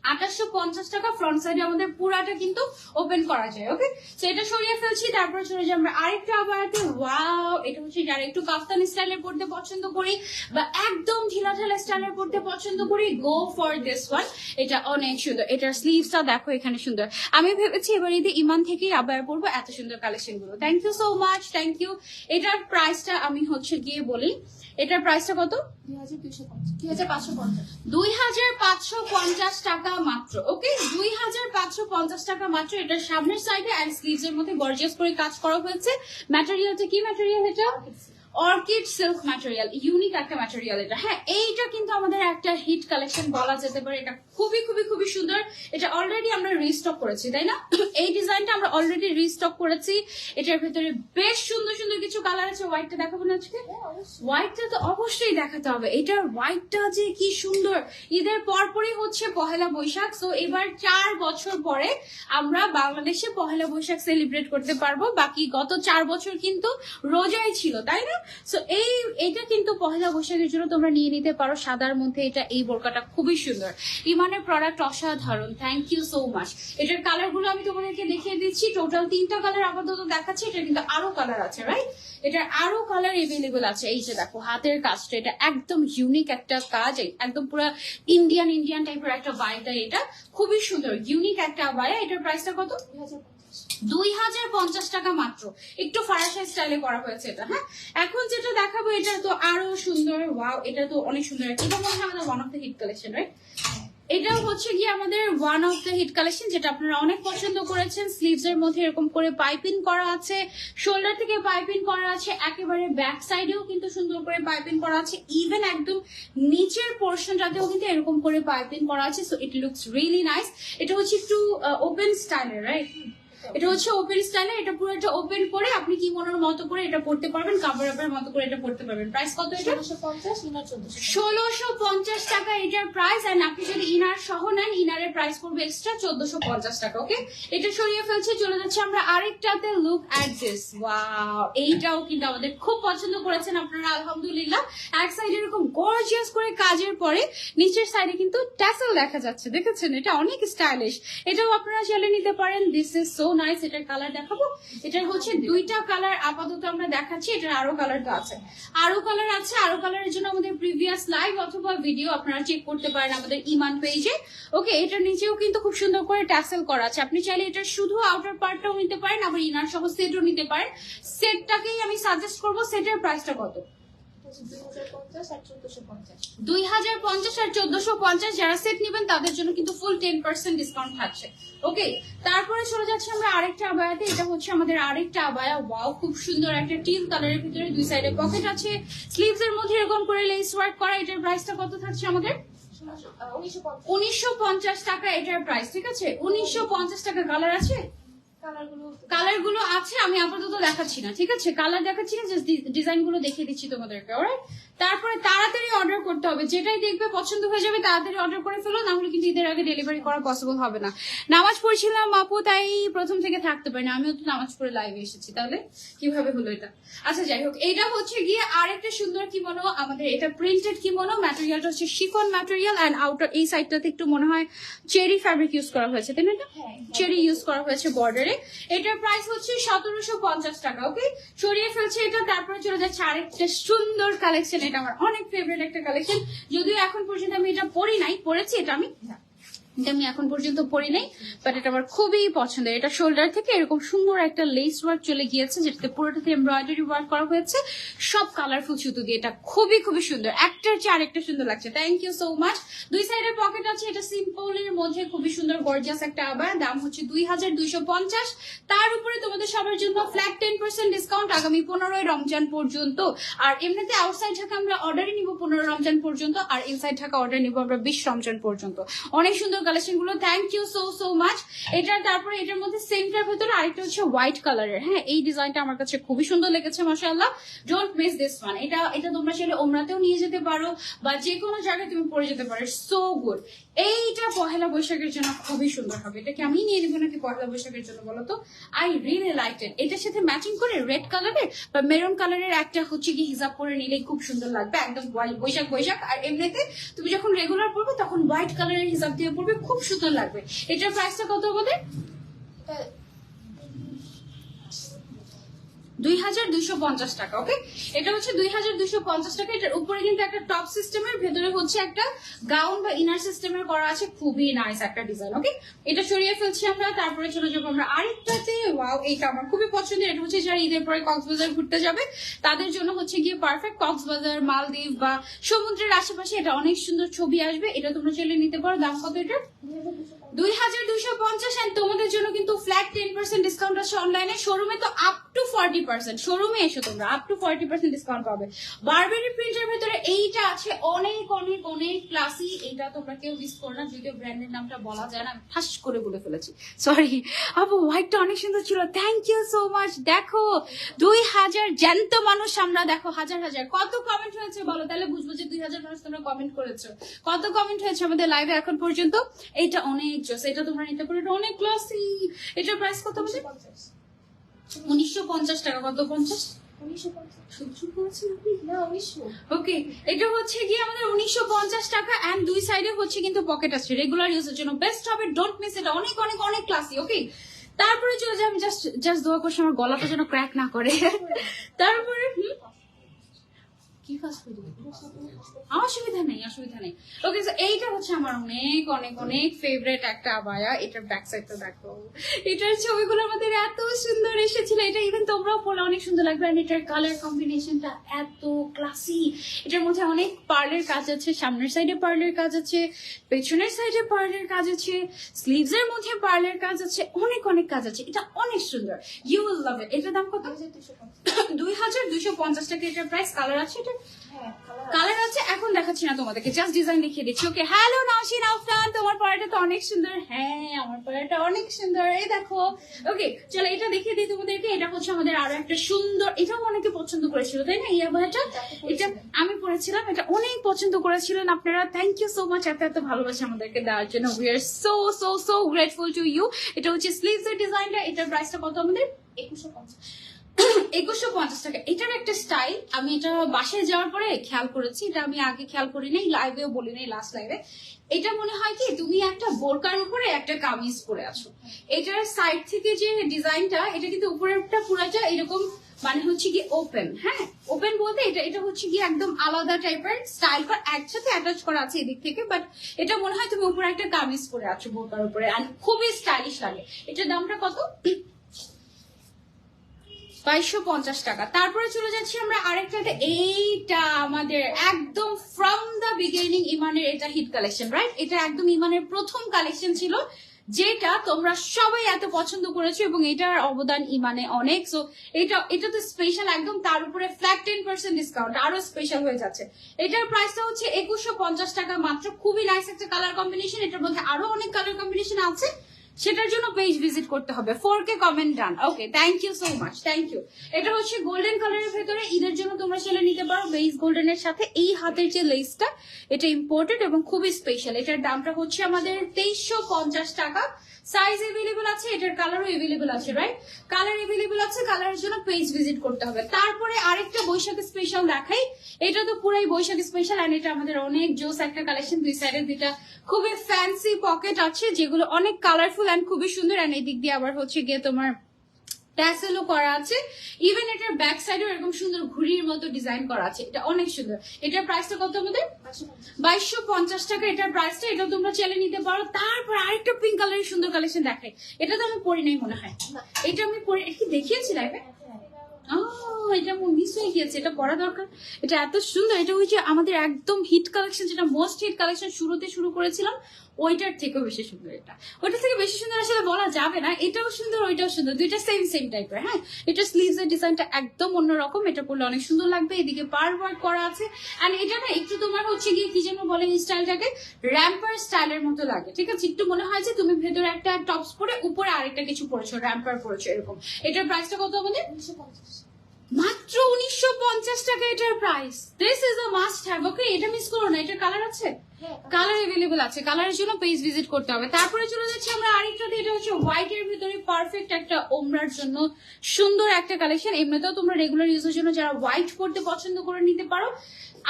2850 টাকা। ফ্রন্ট সাইডে আমাদের পুরাটা কিন্তু ওপেন করা যায়। ওকে, তো এটা সরিয়ে ফেলছি, তারপর চলে যাই আমরা আরেকটা আবায়াতে। ওয়াও, এটা হচ্ছে যারা একটু কাফতানি স্টাইলে পড়তে পছন্দ করি বা একদম ঢিলা ঢালা স্টাইলে পড়তে পছন্দ করি, গো ফর দিস ওয়ান। এটা অনেক সুন্দর, এটার স্লিভসটা দেখো এখানে সুন্দর। আমি ভেবেছি এবার ঈদে ইমান থেকেই আবায়া পড়বো, এত সুন্দর কালেকশন গুলো। Thank you so much, thank you. এটার প্রাইসটা আমি হচ্ছে গিয়ে বলি, এটার প্রাইসটা কত? 2550 টাকা মাত্র। ওকে, 2550 টাকা মাত্র। এটার সামনের সাইডে অ্যান্ড স্লিভস এর মধ্যে গর্জিয়াস করে কাজ করা হয়েছে। ম্যাটেরিয়ালটা কি ম্যাটেরিয়াল? এটা অর্কিড সিল্ক ম্যাটেরিয়াল, ইউনিক একটা ম্যাটেরিয়াল এটা। হ্যাঁ, এইটা কিন্তু আমাদের একটা হিট কালেকশন বলা যেতে পারে। এটা খুবই খুবই খুবই সুন্দর। এটা অলরেডি আমরা রিস্টক করেছি, তাই না? এই ডিজাইনটা আমরা অলরেডি রিস্টক করেছি। এটার ভেতরে বেশ সুন্দর সুন্দর কিছু কালার আছে। হোয়াইটটা দেখাবো না আজকে? হোয়াইটটা তো অবশ্যই দেখাতে হবে। এটার হোয়াইটটা যে কি সুন্দর। ঈদের পরপরই হচ্ছে পহেলা বৈশাখ, সো এবার 4 বছর পরে আমরা বাংলাদেশে পহেলা বৈশাখ সেলিব্রেট করতে পারবো। বাকি গত 4 বছর কিন্তু রোজাই ছিল, তাই না? সো এইটা কিন্তু পহেলা বৈশাখের জন্য তোমরা নিয়ে নিতে পারো। সাদার মধ্যে এটা, এই বোরকাটা খুবই সুন্দর। ইমানের প্রোডাক্ট অসাধারণ, থ্যাংক ইউ সো মাচ। এটার কালার গুলো আমি তোমাদেরকে দেখিয়ে দিচ্ছি। টোটাল 3টা কালার আপাতত দেখাচ্ছি। এটা কিন্তু আরো কালার আছে, রাইট? এটার আরো কালার এভেলেবল আছে। এই যে দেখো হাতের কাজটা, এটা একদম ইউনিক একটা কাজ, একদম পুরো ইন্ডিয়ান টাইপের একটা বায়টা। এটা খুবই সুন্দর, ইউনিক একটা আবায়া। এটার প্রাইসটা কত? 2050 টাকা মাত্র। একটু ফারাসা স্টাইলে করা হয়েছে এটা। হ্যাঁ, এখন যেটা দেখাবো এটা তো আরো সুন্দর। ওয়াও, এটা তো অনেক সুন্দর। এটা মনে হয় আমাদের one of the hit collection, right? এটাও হচ্ছে গিয়ে আমাদের one of the hit collection, যেটা আপনারা অনেক পছন্দ করেছেন। স্লিভস এর মধ্যে এরকম করে পাইপিং করা আছে, শোল্ডার থেকে পাইপিং করা আছে, একেবারে ব্যাক সাইডেও কিন্তু সুন্দর করে পাইপিং করা আছে, ইভেন একদম নিচের পোর্শনটাতেও কিন্তু এরকম করে পাইপিং করা আছে। So it looks really nice. এটা হচ্ছে একটু ওপেন স্টাইলের, রাইট? এটা হচ্ছে ওপেন স্টাইলে। এটা পুরো একটা ওপেন করে আপনি কি মনের মতো করে এটা পড়তে পারবেন, কাভার আপের মতো করে এটা পড়তে পারবেন। প্রাইস কত? এটা 1650 টাকা এটার প্রাইস। এন্ড আপনি যদি ইনার সহ নেন, ইনারের প্রাইস পড়বে এক্সট্রা 1450 টাকা। ওকে, এটা সরিয়ে ফেলছে, চলে যাচ্ছে আমরা আরেকটাতে। লুক এট দিস, ওয়াও, এইটাও কিন্তু আমাদের খুব পছন্দ করেছেন আপনারা, আলহামদুলিল্লাহ। এক সাইডে এরকম গর্জিয়াস করে কাজের পরে নিচের সাইডে কিন্তু ট্যাসেল দেখা যাচ্ছে, দেখেছেন? এটা অনেক স্টাইলিশ। এটাও আপনারা চাইলে নিতে পারেন। This is so nice. এটার কালার দেখাবো। এটার হচ্ছে 2টা কালার আপাতত আমরা দেখাচ্ছি। এটার আরো কালার তো আছে, আরো কালার আছে। আরো কালারের জন্য আমাদের প্রিভিয়াস লাইভ অথবা ভিডিও আপনারা চেক করতে পারেন আমাদের ইমান পেজে। ওকে, এটার নিচেও কিন্তু খুব সুন্দর করে ট্যাসেল করা আছে। আপনি চাইলে এটা শুধু আউটার পার্টটাও নিতে পারেন, আবার ইনার সহ সেটও নিতে পারেন। সেটটাকেই আমি সাজেস্ট করবো। সেটের প্রাইসটা কত? 2050 আর 1450। যারা সেট নেবেন তাদের জন্য কিন্তু ফুল 10% ডিসকাউন্ট থাকছে। ওকে, তারপরে চলে যাচ্ছে আমরা আরেকটা আবায়াতে। এটা হচ্ছে আমাদের আরেকটা আবায়া। ওয়াও, খুব সুন্দর একটা টিল কালারের ভিতরে 2 সাইডে পকেট আছে, স্লিভস এর মধ্যে এরকম করে লেস ওয়ার্ক করা। এটার প্রাইসটা কত থাকছে আমাদের? 1950 টাকা এটার প্রাইস, ঠিক আছে? 1950 টাকা। কালার আছে? কালার গুলো আছে, আমি আপাতত দেখাচ্ছি না, ঠিক আছে? কালার দেখাচ্ছি না, জাস্ট ডিজাইন গুলো দেখিয়ে দিচ্ছি তোমাদেরকে। অলরাইট, তারপরে তাড়াতাড়ি অর্ডার করতে হবে, যেটাই দেখবে পছন্দ হয়ে যাবে তাড়াতাড়ি অর্ডার করে ফেলো, না হলে কিন্তু ঈদের আগে ডেলিভারি করা পসিবল হবে না। নামাজ পড়ছিলাম আপু, তাই প্রথম থেকে থাকতে পারি না, আমিও তো নামাজ পড়ে লাইভে এসেছি, তাহলে কিভাবে হলো এটা? আচ্ছা যাই হোক, এটা হচ্ছে গিয়ে আরেকটা সুন্দর কিমোনো আমাদের, এটা প্রিন্টেড কিমোনো, ম্যাটেরিয়ালটা হচ্ছে শিফন ম্যাটেরিয়াল, এন্ড আউটার এই সাইডটাতে একটু মনে হয় চেরি ফ্যাব্রিক ইউজ করা হয়েছে, তাই না? এটা চেরি ইউজ করা হয়েছে বর্ডারে। এটার প্রাইস হচ্ছে 1750 টাকা। ওকে, সরিয়ে ফেলছে এটা। তারপরে চলে যাচ্ছে আরেকটা সুন্দর কালেকশন, এটা আমার অনেক ফেভারিট একটা কালেকশন, যদিও এখন পর্যন্ত আমি এটা পরি নাই, পরেছি এটা আমি এখন পর্যন্ত পরি নাই, বাট এটা আমার খুবই পছন্দের। এটা শোল্ডার থেকে এরকম সুন্দর একটা লেস ওয়ার্ক চলে গিয়েছে, যেটাতে পুরোটাতে এমব্রয়ডারি ওয়ার্ক করা হয়েছে, সব কালারফুল সুতো দিয়ে। এটা খুবই খুবই সুন্দর, একটার চেয়ে আরেকটা সুন্দর লাগছে। Thank you so much. দুই সাইডে পকেট আছে, এটা সিম্পল এর মধ্যে খুবই সুন্দর গর্জিয়াস একটা আবায়া। দাম হচ্ছে 2250। তার উপরে তোমাদের সবার জন্য ফ্ল্যাট 10% ডিসকাউন্ট আগামী 15 রমজান পর্যন্ত। আর এমনিতে আউটসাইড ঢাকা আমরা অর্ডারই নিব 15 রমজান পর্যন্ত, আর ইনসাইড ঢাকা অর্ডার নিব আমরা 20 রমজান পর্যন্ত। অনেক সুন্দর কালেকশন গুলো, thank you so so much. এটা তারপরে এটার মধ্যে সেন্টার ভেতরে আরেকটা হচ্ছে হোয়াইট কালারের। হ্যাঁ, এই ডিজাইনটা আমার কাছে খুবই সুন্দর লেগেছে, মাশাআল্লাহ। Don't miss this one. এটা তোমরা চাইলে ওমরাতেও নিয়ে যেতে পারো, বা যে কোনো জায়গায় তুমি পরে যেতে পারো। So good. এইটা পহেলা বৈশাখের জন্য খুবই সুন্দর হবে। এটা কি আমি নিয়ে নিবো নাকি পহেলা বৈশাখের জন্য বলো তো? I really like it. এটার সাথে ম্যাচিং করে রেড কালারের বা মেরুন কালারের একটা হচ্ছে কি হিজাব পরে নিলে খুব সুন্দর লাগবে, একদম বৈশাখ বৈশাখ। আর এমনিতে তুমি যখন রেগুলার পরবে তখন হোয়াইট কালারের হিজাব দিয়ে পরবে, খুব সুন্দর লাগবে। এটার প্রাইসটা কত আমাদের? 2250 টাকা। ওকে, এটা হচ্ছে 2250 টাকা। এটার উপরে কিন্তু একটা টপ সিস্টেমের, ভেতরে হচ্ছে একটা গাউন বা ইনার সিস্টেমের করা আছে, খুবই নাইস একটা ডিজাইন। ওকে, এটা সরিয়ে ফেলছি আমরা। তারপরে চলে যাবো আমরা আরেকটাতে। ওয়াও, এইটা আমার খুবই পছন্দের। এটা হচ্ছে যারা ঈদের পরে কক্সবাজার ঘুরতে যাবে তাদের জন্য হচ্ছে গিয়ে পারফেক্ট। কক্সবাজার, মালদ্বীপ বা সমুদ্রের আশেপাশে এটা অনেক সুন্দর ছবি আসবে। এটা তোমরা চলে নিতে পারো। দাম কত এটা? 2250। এন্ড তোমাদের জন্য কিন্তু ফ্ল্যাট 10% ডিসকাউন্ট আছে অনলাইনে। শোরুমে তো আপ টু 40%। শোরুমে এসো তোমরা, আপ টু 40% ডিসকাউন্ট পাবে। বারবেরি প্রিন্টের ভেতরে এইটা আছে, অনেক অনেক অনেক ক্লাসি। এইটা তোমরা কেউ মিস করো না, যদিও ব্র্যান্ডের নামটা বলা যায় না, আমি ঠাস করে বলে ফেলেছি, সরি আপু। হোয়াইটটা অনেক সুন্দর ছিল, থ্যাংক ইউ সো মাচ। দেখো 2000 জ্যান্ত মানুষ আমরা, দেখো হাজার হাজার কত কমেন্ট হয়েছে বলো, তাহলে বুঝবো যে 2000 মানুষ তোমরা কমেন্ট করেছো। কত কমেন্ট হয়েছে আমাদের লাইভে এখন পর্যন্ত। এইটা অনেক জোস, এটা তোমরা নিতে পারো, এটা অনেক ক্লাসি। এটার প্রাইস কত বলছে? 1950 টাকা। কত? 50? ওকে, এটা হচ্ছে গিয়ে আমাদের 1950 টাকা। এন্ড দুই সাইডে হচ্ছে কিন্তু পকেট আছে, রেগুলার ইউজের জন্য বেস্ট হবে। ডোন্ট মিস এটা, অনেক অনেক অনেক ক্লাসি। ওকে, তারপরে চলে যাই, আমি জাস্ট দোয়া করছি আমার গলাটা যেন ক্র্যাক না করে। তারপরে কি ফাস্ট করে দিবি? অসুবিধা নেই, অসুবিধা নেই। ওকে, এইটা হচ্ছে আমার অনেক অনেক অনেক ফেভারিট একটা আবায়া। এটার ব্যাক সাইডটা দেখো, এটার ছবিগুলো আমাদের এত সুন্দর এসেছিল। এটা ইভেন তোমরাও পরে অনেক সুন্দর লাগবে। আর এটার কালার কম্বিনেশনটা এত ক্লাসি। এটার মধ্যে অনেক পার্লের কাজ আছে, সামনের সাইডে পার্লের কাজ আছে, পেছনের সাইডে পার্লের কাজ আছে, স্লিভস এর মধ্যে পার্লের কাজ আছে, অনেক অনেক কাজ আছে। এটা অনেক সুন্দর, ইউ উইল লাভ ইট। এটার দাম কত? 2250 টাকা এটার প্রাইস। কালার আছে, এটা কালার আছে, এখন দেখাচ্ছি না তোমাদেরকে, জাস্ট ডিজাইন দেখিয়ে দিচ্ছি। ওকে, হ্যালো নাওশিন আফরান, তোমার পড়াটা তো অনেক সুন্দর। হ্যাঁ, আমার পড়াটা অনেক সুন্দর, এই দেখো। ওকে, চলো এটা দেখিয়ে দিই তোমাদেরকে। এটা হচ্ছে আমাদের আরো একটা সুন্দর, এটাও অনেকে পছন্দ করেছিল, তাই না? ইয়া ভাইটা, এটা আমি পড়েছিলাম, এটা অনেক পছন্দ করেছিলেন আপনারা। থ্যাংক ইউ সো মাচ এত এত ভালোবাসা আমাদেরকে দেওয়ার জন্য। We are so so so grateful to you. এটা হচ্ছে স্লিভস এর ডিজাইনটা। এটার প্রাইসটা কত আমাদের? 2150 টাকা। এটার একটা স্টাইল, আমি এটা বাসায় যাওয়ার পরে খেয়াল করেছি, এটা আমি আগে খেয়াল করি নাই, লাইভেও বলি নাই, লাস্ট লাইভে। এটা মনে হয় কি তুমি একটা বোরকার উপরে একটা কামিজ পরে আছো। এটার সাইড থেকে যে ডিজাইনটা, এটা কিন্তু উপরেরটা পুরাটা এরকম, মানে হচ্ছে কি ওপেন। হ্যাঁ, ওপেন বলতে এটা হচ্ছে কি একদম আলাদা টাইপের স্টাইল করা, একসাথে অ্যাটাচ করা আছে এদিক থেকে। বাট এটা মনে হয় তুমি উপরে একটা কামিজ পরে আছো বোরকার উপরে, আর খুবই স্টাইলিশ লাগে। এটার দামটা কত? 2250 টাকা। তারপরে চলে যাচ্ছি আমরা আরেকটাতে। এইটা আমাদের একদম ফ্রম দ্য বিগিনিং ইমানের এটা হিট কালেকশন, রাইট? এটা একদম ইমানের প্রথম কালেকশন ছিল, যেটা তোমরা সবাই এত পছন্দ করেছো এবং এটার অবদান ইমানে অনেক। সো এটা তো স্পেশাল একদম, তার উপরে ফ্ল্যাট 10% ডিসকাউন্ট, আরো স্পেশাল হয়ে যাচ্ছে। এটার প্রাইসটা হচ্ছে 2150 টাকা মাত্র। খুবই নাইস একটা কালার কম্বিনেশন, এটার মধ্যে আরো অনেক কালার কম্বিনেশন আছে, সেটার জন্য পেজ ভিজিট করতে হবে। 4K comment done. Okay, thank you so much, thank you. এটা হচ্ছে গোল্ডেন কালারের ভেতরে, ঈদের জন্য তোমরা সেটা নিতে পারো বেস গোল্ডেনের সাথে। এই হাতের যে লেসটা, এটা ইম্পোর্টেড এবং খুবই স্পেশাল। এটার দামটা হচ্ছে আমাদের 2350 টাকা। সাইজ এভেলেবল আছে, এটার কালারও এভেলেবল আছে, রাইট? কালার এভেলেবল আছে, কালারের জন্য পেজ ভিজিট করতে হবে। তারপরে আরেকটা বৈশাখী স্পেশাল দেখাই, এটা তো পুরাই বৈশাখী স্পেশাল, এন্ড এটা আমাদের অনেক জোস একটা কালেকশন। দুই সাইডে দুইটা খুবই ফ্যান্সি পকেট আছে, যেগুলো অনেক কালারফুল এন্ড খুবই সুন্দর। এন্ড এই দিক দিয়ে আবার হচ্ছে গিয়ে তোমার ট্যাসেলও করা আছে। ইভেন এটার ব্যাক সাইডেও এরকম সুন্দর ঘুড়ির মতো ডিজাইন করা আছে, এটা অনেক সুন্দর। এটার প্রাইসটা কত আমাদের? 2250 টাকা এটার প্রাইসটা। এটা তোমরা চেলে নিতে পারো। তারপর আরেকটা পিঙ্ক কালারের সুন্দর কালেকশন দেখাই, এটা তো আমি পরি নাই মনে হয়। এটা আমি পরি, এটা কি দেখিয়েছি লাইভে? এটা মিস হয়ে গিয়েছে, এটা পড়া দরকার। এটা এত সুন্দর, এটা হচ্ছে আমাদের একদম হিট কালেকশন, যেটা মোস্ট হিট কালেকশন শুরুতে শুরু করেছিলাম, ওইটার থেকেও বেশি সুন্দর। এটা ওইটার থেকে বেশি সুন্দর আসলে বলা যাবে না, এটাও সুন্দর ওইটাও সুন্দর, দুইটা সেম সেম টাইপের। হ্যাঁ, এটা স্লিভস এর ডিজাইনটা একদম অন্যরকম, এটা পরলে অনেক সুন্দর লাগবে। এদিকে পার ওয়ার্ক করা আছে, আর এটা না একটু তোমার হচ্ছে গিয়ে কি যেন বলে এই স্টাইলটাকে, র্যাম্পার স্টাইলের মতো লাগে, ঠিক আছে? একটু মনে হয় যে তুমি ভেতরে একটা টপস পরে উপরে আরেকটা কিছু পরেছো, র্যাম্পার পরেছো এরকম। এটার প্রাইসটা কত আমাদের? মাত্র 1950 টাকা এটার price. This is a must have. Okay, এটা মিস করো না। এটার কালার আছে, কালার এভেলেবল আছে, কালারের জন্য পেজ ভিজিট করতে হবে। তারপরে চলে যাচ্ছে আমরা আরেকটা দিয়ে, এটা হচ্ছে হোয়াইট এর ভিতরে পারফেক্ট একটা ওমরার জন্য সুন্দর একটা কালেকশন। এমনিতেও তোমরা রেগুলার ইউজের জন্য যারা হোয়াইট পড়তে পছন্দ করে নিতে পারো।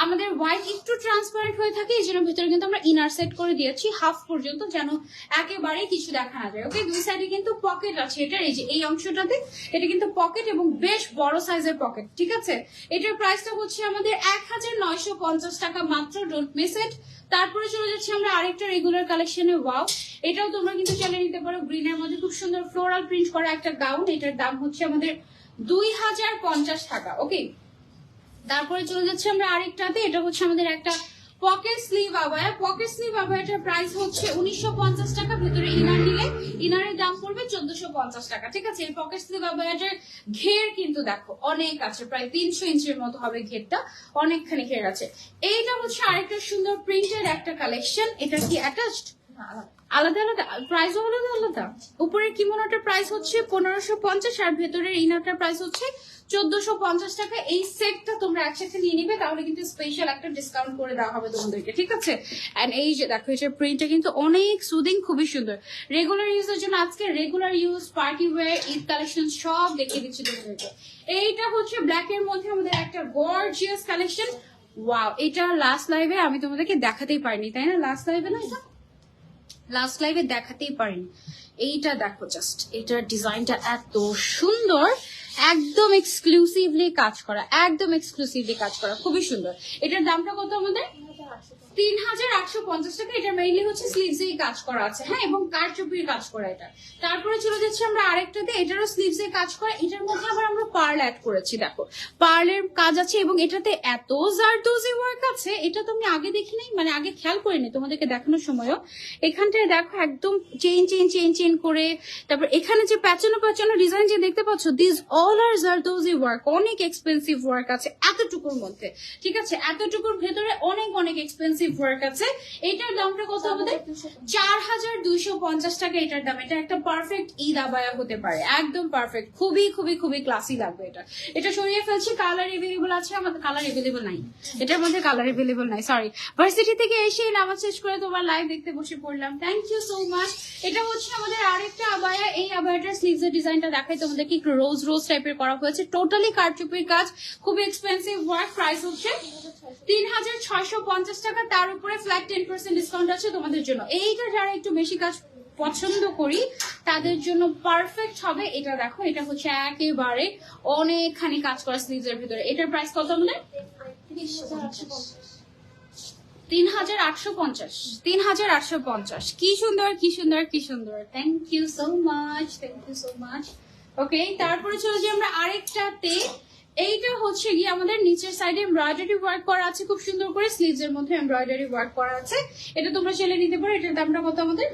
আমাদের হোয়াইট একটু ট্রান্সপারেন্ট হয়ে থাকে, এই জন্য ভিতরে কিন্তু আমরা ইনার সেট করে দিয়েছি হাফ পর্যন্ত, যেন একেবারে কিছু দেখা না যায়। ওকে, দুই সাইডে কিন্তু পকেট আছে এটার, এই যে এই অংশটাতে এটা কিন্তু পকেট এবং বেশ বড় সাইজের পকেট, ঠিক আছে? এটার প্রাইসটা হচ্ছে আমাদের 1950 টাকা মাত্র, ডোন্ট মিস ইট। তারপরে চলে যাচ্ছে আমরা আরেকটা রেগুলার কালেকশনে। ওয়াও, এটাও তোমরা কিন্তু চালিয়ে নিতে পারো। গ্রিনের মধ্যে খুব সুন্দর ফ্লোরাল প্রিন্ট করা একটা গাউন, এটার দাম হচ্ছে আমাদের 2050 টাকা। ওকে, তারপরে চলে যাচ্ছে আমরা আরেকটাতে, এটা হচ্ছে আমাদের একটা পকেট স্লিভ আবায়া। পকেট স্লিভ আবায়াটার প্রাইস হচ্ছে 1950 টাকা। ভেতরে ইনার নিলে ইনারের দাম পড়বে 1450 টাকা, ঠিক আছে? এই পকেট স্লিভ আবায়াটার ঘের কিন্তু দেখো অনেক আছে, প্রায় 300 ইঞ্চির মতো হবে ঘেরটা, অনেকখানি ঘের আছে। এইটা হচ্ছে আরেকটা সুন্দর প্রিন্টের একটা কালেকশন। এটা কি অ্যাটাচড? আলাদা আলাদা প্রাইসও আলাদা আলাদা। উপরের কিমোনোটার প্রাইস হচ্ছে 1550 আর ভেতরের ইনারটার প্রাইস হচ্ছে 1450 টাকা। এই সেটটা তোমরা একসাথে নিয়ে নিবে, তাহলে কিন্তু স্পেশাল একটা ডিসকাউন্ট করে দেওয়া হবে তোমাদেরকে, ঠিক আছে? এন্ড এই যে দেখো, এই প্রিন্টটা কিন্তু অনেক সুদিং, খুবই সুন্দর। রেগুলার ইউজের জন্য আজকে regular use, party wear, Eid collection সব দেখিয়ে দিচ্ছি তোমাদেরকে। এইটা হচ্ছে ব্ল্যাক এর মধ্যে আমাদের একটা গর্জিয়াস কালেকশন। ওয়াও, এটা লাস্ট লাইভে আমি তোমাদেরকে দেখাতেই পারিনি, তাই না? লাস্ট লাইভে না, এটা লাস্ট লাইভে দেখাতেই পারিনি। এইটা দেখো জাস্ট, এটার ডিজাইনটা এত সুন্দর, একদম এক্সক্লুসিভলি কাজ করা, একদম এক্সক্লুসিভলি কাজ করা, খুবই সুন্দর। এটার দামটা কত আমাদের? 3850 টাকা। এটা মেইনলি হচ্ছে স্লিভস এ কাজ করা আছে, হ্যাঁ, এবং কারচুপির কাজ করা এটা। তারপরে চলে যাচ্ছে আমরা আরেকটাতে, এটারও স্লিভস এ কাজ করা, এটার মধ্যে আবার আমরা পার্ল অ্যাড করেছি। দেখো, পার্লের কাজ আছে এবং এটাতে এত জারদোজি ওয়ার্ক আছে, এটা তো আমি আগে দেখি নাই, মানে আগে খেয়াল করিনি, তোমাদেরকে দেখানোর সময়ও। এখানটায় দেখো একদম চেইন চেইন চেইন চেইন করে, তারপর এখানে যে প্যাচানো প্যাচানো ডিজাইন যে দেখতে পাচ্ছ, this all are zardozi work. অনেক এক্সপেন্সিভ ওয়ার্ক আছে এতটুকুর মধ্যে, ঠিক আছে? এতটুকুর ভেতরে অনেক অনেক এক্সপেন্সিভ ওয়ার্ক আছে। এটার দামটা কত আমাদের? 4250 টাকা এটার দাম। এটা একটা পারফেক্ট ঈদ আবায়া হতে পারে, একদম পারফেক্ট, খুবই খুবই খুবই ক্লাসি লাগবে এটা। এটা সরিয়ে ফেলছি, কালার এভেলেবল আছে আমাদের, কালার এভেলেবল নাই এটার মধ্যে, কালার এভেলেবল নাই, সরি। ভার্সিটি থেকে এসে নামাজ শেষ করে তোমার লাইভ দেখতে বসে পড়লাম, থ্যাংক ইউ সো মাচ। এটা হচ্ছে আমাদের আরেকটা আবায়া। এই আবায়াটার স্লিভস এর ডিজাইনটা দেখাই তোমাদেরকে, একটু রোজ রোজ টাইপের করা হয়েছে, টোটালি কারচুপির কাজ, খুবই এক্সপেন্সিভ ওয়ার্ক। প্রাইস হচ্ছে 3650 টাকা। তার উপরে ফ্ল্যাট 10% ডিসকাউন্ট আছে তোমাদের জন্য। এইটা যারা একটু বেশি কাজ পছন্দ করি তাদের জন্য পারফেক্ট হবে। এটা দেখো, এটা হচ্ছে একেবারে অনেকখানি কাজ করা স্লিভস এর ভিতরে। এটার প্রাইস কত আমাদের? 3850। কি সুন্দর, কি সুন্দর, কি সুন্দর। Thank you so much, thank you so much. Okay, তারপরে চলে যাই আমরা আরেকটাতে। এইটা হচ্ছে গিয়ে আমাদের নিচের সাইডে এমব্রয়ডারি ওয়ার্ক করা আছে খুব সুন্দর করে, স্লিভস এর মধ্যে এমব্রয়ডারি ওয়ার্ক করা আছে। এটা তোমরা চাইলে নিতে পারো। এটার দামটা কত আমাদের?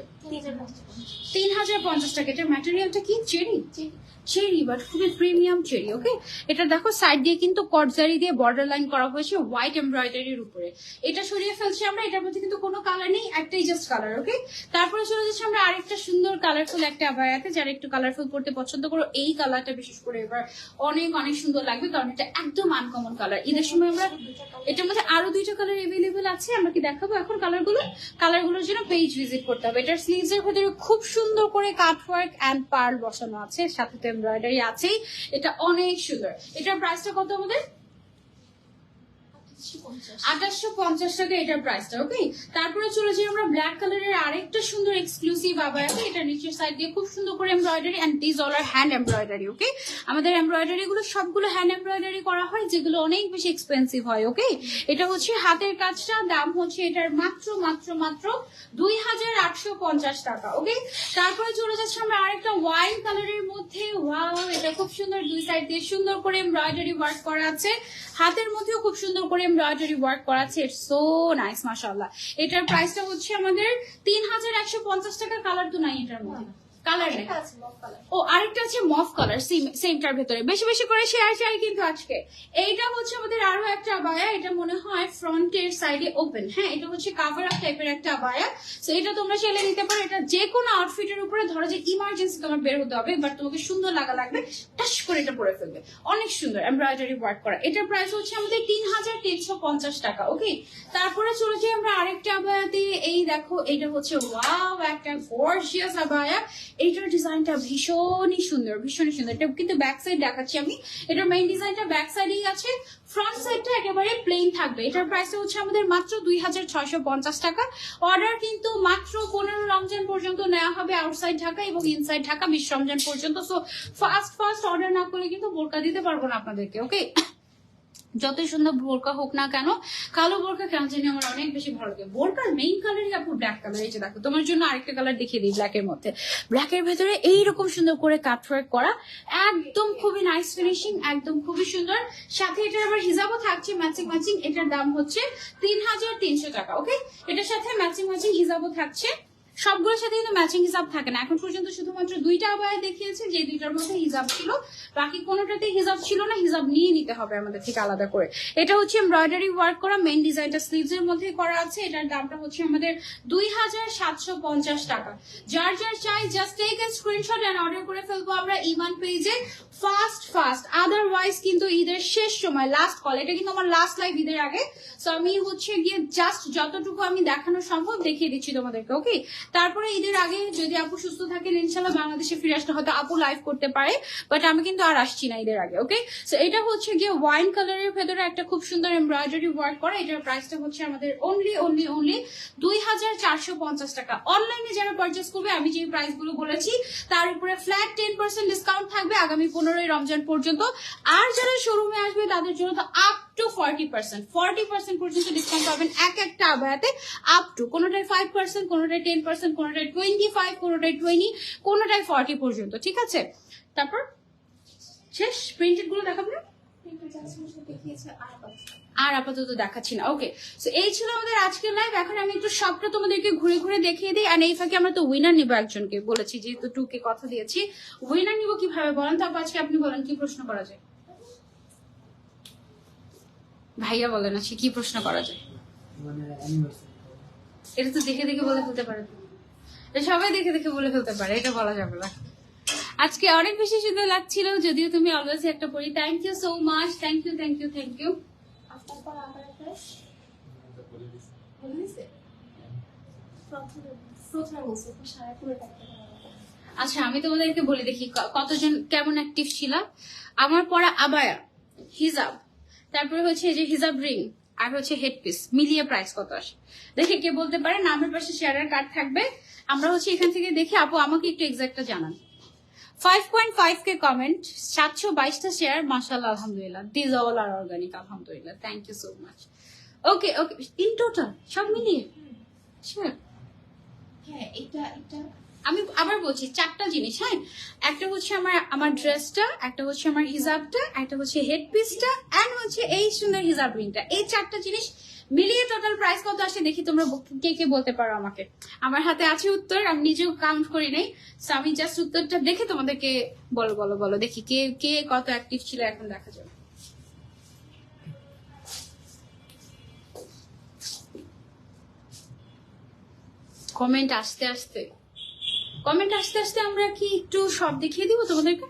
3050 টাকা। এটার ম্যাটেরিয়ালটা কি? চেরি, চেরি বাট খুবই প্রিমিয়াম চেরি। ওকে, এটা দেখো সাইড দিয়ে কিন্তু কটজারি দিয়ে বর্ডার লাইন করা হয়েছে হোয়াইট এমব্রয়ডারির উপরে। এটা সরিয়ে ফেলছি আমরা, এটার মধ্যে কিন্তু কোনো কালার নেই, একটাই জাস্ট কালার। ওকে, তারপরে চলে যাচ্ছি আমরা আরেকটা সুন্দর কালারফুল একটা আবায়াতে। যারা একটু কালারফুল পড়তে পছন্দ করো, এই কালারটা বিশেষ করে এবার অনেক অনেক সুন্দর লাগবে, কারণ এটা একদম আনকমন কালার। ঈদের সময় আমরা এটার মধ্যে আরো 2টা কালার এভেলেবেল আছে, আমরা কি দেখাবো এখন কালারগুলোর জন্য পেজ ভিজিট করতে হবে। এটার স্লিভস এর ভেতরে খুব সুন্দর করে কাট ওয়ার্ক এন্ড পার্ল বসানো আছে, সাথে তো এমব্রয়ডারি আছেই। এটা অনেক সুন্দর। এটার প্রাইসটা কত আমাদের? 2850 টাকা এটার প্রাইসটা। ওকে, তারপরে চলে যাই আমরা ব্ল্যাক কালারের আরেকটা সুন্দর এক্সক্লুসিভ আবায়াতে। এটা নিচের সাইড দিয়ে খুব সুন্দর করে embroidery and this all are hand embroidery. Okay, আমাদের এমব্রয়ডারি গুলো সবগুলো হ্যান্ড এমব্রয়ডারি করা হয়, যেগুলো অনেক বেশি এক্সপেন্সিভ হয়। ওকে, এটা হচ্ছে হাতের কাজটা, দাম হচ্ছে এটার মাত্র মাত্র মাত্র 2850 টাকা। ওকে, তারপরে চলে যাচ্ছে আমরা আরেকটা ওয়াইন কালারের মধ্যে। ওয়াও, এটা খুব সুন্দর, দুই সাইড দিয়ে সুন্দর করে এমব্রয়ডারি ওয়ার্ক করা আছে, হাতের মধ্যেও খুব সুন্দর করে এমব্রয়ডারি ওয়ার্ক করা আছে। ইটস সো নাইস, মাশাআল্লাহ। এটার প্রাইসটা হচ্ছে আমাদের 3150 টাকা। কালার তো নাই এটার মধ্যে, কালার নেই। ও আরেকটা আছে মফ কালার, সেমটার ভেতরে। বেশি বেশি করে শেয়ার চাই কিন্তু আজকে। এইটা হচ্ছে আমাদের আরো একটা আবায়া, এটা মনে হয় ফ্রন্টের সাইডে ওপেন। হ্যাঁ, এটা হচ্ছে কাভার আপ টাইপের একটা আবায়া। সো এটা তোমরা চাইলে নিতে পারো। এটা যে কোনো আউটফিটের উপরে, ধরো যে ইমার্জেন্সি তোমার বের হতে হবে, বাট তোমাকে সুন্দর লাগবে, টাস করে এটা পরে ফেলবে, অনেক সুন্দর এমব্রয়ডারি ওয়ার্ক করা। এটার প্রাইস হচ্ছে আমাদের 3350 টাকা। ওকে, তারপরে চলে যাই আমরা আরেকটা আবায়াতে। এই দেখো, এটা হচ্ছে ওয়াও, একটা গর্জিয়াস আবায়া। এইটার ডিজাইনটা ভীষণই সুন্দর, ভীষণই সুন্দর। এটা কিন্তু ব্যাক সাইড দেখাচ্ছি আমি। এটার মেইন ডিজাইনটা ব্যাক সাইডেই আছে, ফ্রন্ট সাইডটা একেবারে প্লেন থাকবে। এটার প্রাইস হচ্ছে আমাদের মাত্র 2650 টাকা। অর্ডার কিন্তু মাত্র 15 রমজান পর্যন্ত নেওয়া হবে, আউটসাইড ঢাকা এবং ইনসাইড ঢাকা 20 রমজান পর্যন্ত। সো ফার্স্ট অর্ডার না করে কিন্তু বোরকা দিতে পারবো না আপনাদেরকে। ওকে, যতই সুন্দর বোরকা হোক না কেন, কালো বোরকা কেন জানি আমার অনেক বেশি ভালো লাগে। বোরকার মেইন কালারই আপু ব্ল্যাক কালার। এই যে দেখো, তোমার জন্য আরেকটা কালার দেখিয়ে দিই ব্ল্যাক এর মধ্যে। ব্ল্যাকের ভেতরে এইরকম সুন্দর করে কাট ওয়ার্ক করা, একদম খুবই নাইস ফিনিশিং, একদম খুবই সুন্দর। সাথে এটার আবার হিজাবও থাকছে ম্যাচিং ম্যাচিং। এটার দাম হচ্ছে 3300 টাকা। ওকে, এটার সাথে ম্যাচিং ম্যাচিং হিজাবও থাকছে। সবগুলোর সাথে কিন্তু ম্যাচিং হিসাব থাকে না। এখন পর্যন্ত শুধুমাত্র 2টা আবায়া দেখিয়েছে, যে 2টার মধ্যে হিজাব ছিল, বাকি কোনোটাতে হিজাব ছিল না। হিজাব নিয়ে নিতে হবে আমাদের থেকে আলাদা করে। এটা হচ্ছে এমব্রয়ডারি ওয়ার্ক করা, মেইন ডিজাইনটা স্লিভস এর মধ্যে করা আছে। এটার দামটা হচ্ছে আমাদের 2750 টাকা। যার যার চাই just take a screenshot and order করে ফেলবো আমরা ইমান পেজে ফাস্ট। আদারওয়াইজ কিন্তু ঈদের শেষ সময় লাস্ট কল, এটা কিন্তু আমার লাস্ট লাইভ ঈদের আগে। সো আমি হচ্ছে গিয়ে জাস্ট যতটুকু আমি দেখানো সম্ভব দেখিয়ে দিচ্ছি তোমাদেরকে। ওকে, তারপরে ঈদের আগে যদি আপু সুস্থ থাকেন, ইনশাল্লাহ বাংলাদেশে ফিরে আসলে হয়তো আপু লাইভ করতে পারে, বাট আমি কিন্তু আর আসছি না ঈদের আগে। ওকে, সো এটা হচ্ছে গিয়ে ওয়াইন কালারের ভেতরে একটা খুব সুন্দর এমব্রয়ডারি ওয়ার্ক করা। এটার প্রাইসটা হচ্ছে আমাদের অনলি 2450 টাকা। অনলাইনে যারা পারচেস করবে, আমি যে প্রাইস গুলো বলেছি তার উপরে ফ্ল্যাট 10% ডিসকাউন্ট থাকবে আগামী 15 রমজান পর্যন্ত। আর যারা শোরুমে আসবে তাদের জন্য তো আপ টু 40% পর্যন্ত ডিসকাউন্ট পাবেন এক একটা আবায়াতে। আপ টু, কোনোটায় 5%, কোনোটায় 10%, কোনোটায় 25, কোনোটায় 20, কোনোটায় 40 পর্যন্ত। ঠিক আছে, তারপর শেষ প্রিন্টেড গুলো দেখাবো না, আর আপাতত দেখাচ্ছি না। ওকে, সো এই ছিল আমাদের আজকের লাইভ। এখন আমি একটু সবটা তোমাদেরকে ঘুরে ঘুরে দেখিয়ে দিই। আর এই ফাঁকে আমরা তো উইনার নিবো, একজনকে বলেছি, যেহেতু 2 কে কথা দিয়েছি। উইনার নিবো কিভাবে বলেন তো? আজকে আপনি বলেন কি প্রশ্ন করা যায়? ভাইয়া বলেন আজকে কি প্রশ্ন করা যায়? এটা তো দেখে দেখে বলে ফেলতে পারে, সবাই দেখে দেখে বলে ফেলতে পারে, এটা বলা যাবে না। আজকে অনেক বেশি সুন্দর লাগছিল, যদিও তুমি অলওয়েজ একটা পড়ি। Thank you so much, thank you thank you thank you. আচ্ছা, আমি তোমাদেরকে বলে দেখি কতজন কেমন অ্যাক্টিভ ছিল। আমার পরা আবায়া, হিজাব, তারপরে হচ্ছে এই যে হিজাব রিং, আর হচ্ছে হেডপিস মিলিয়ে প্রাইস কত আসে দেখে কে বলতে পারে। নামের পাশে শেয়ারের কার্ড থাকবে। আমরা হচ্ছে এখান থেকে দেখে, আপু আমাকে একটু এক্সাক্টটা জানান। 5.5 কে কমেন্ট, 722টা শেয়ার, মাশাআল্লাহ, আলহামদুলিল্লাহ। দিস অল আর অর্গানিক, আলহামদুলিল্লাহ, thank you so much. Okay okay, in total সব মিলিয়ে শিওর? হ্যাঁ, এটা আমি আবার বলছি 4টা জিনিস, হ্যাঁ। একটা হচ্ছে আমার ড্রেসটা, একটা হচ্ছে আমার হিজাবটা, একটা হচ্ছে হেড পিসটা, এন্ড হচ্ছে এই সুন্দর হিজাব রিংটা। এই 4টা জিনিস মিলিয়ে টোটাল প্রাইস কত আসে দেখি তোমরা কে কে বলতে পারো আমাকে। আমার হাতে আছে উত্তর, আমি নিজেও কাউন্ট করি নাই, সো আমি জাস্ট উত্তরটা দেখে তোমাদেরকে বলো বলো বলো দেখি কে কে কত অ্যাক্টিভ ছিল, এখন দেখা যাবে। কমেন্ট আসতে আসতে আমরা কি একটু সব দেখিয়ে দিব তোমাদেরকে?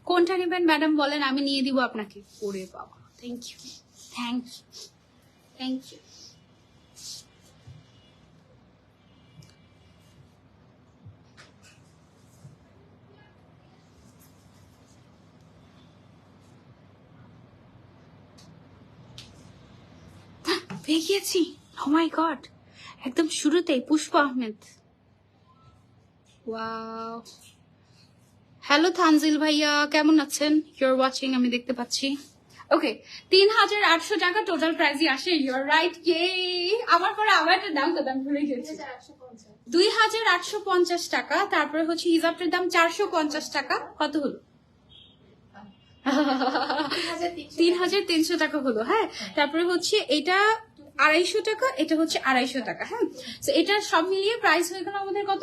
কোনটা নেবেন ম্যাডাম বলেন, আমি নিয়ে দিব আপনাকে। ওরে বাবা, thank you thank you thank you. পেয়ে গিয়েছি, ও মাই গড, একদম শুরুতেই পুষ্পা আহমেদ। ওয়াও, হ্যালো তানজিল ভাইয়া, কেমন আছেন? ইউর ওয়াচিং, আমি দেখতে পাচ্ছি। ওকে, 3800 টাকা টোটাল প্রাইসই আসে। ইউর রাইট, কে আমার পরে আবার একটা দাম কত আমি ভুলে গেছি। 2850 টাকা। তারপরে হচ্ছে হিজাবটার দাম 450 টাকা। কত হলো? 3300 টাকা হলো, হ্যাঁ। তারপরে হচ্ছে এটা 250 টাকা, এটা হচ্ছে 250 টাকা, হ্যাঁ। তো এটা সব মিলিয়ে প্রাইস হয়ে গেল আমাদের কত?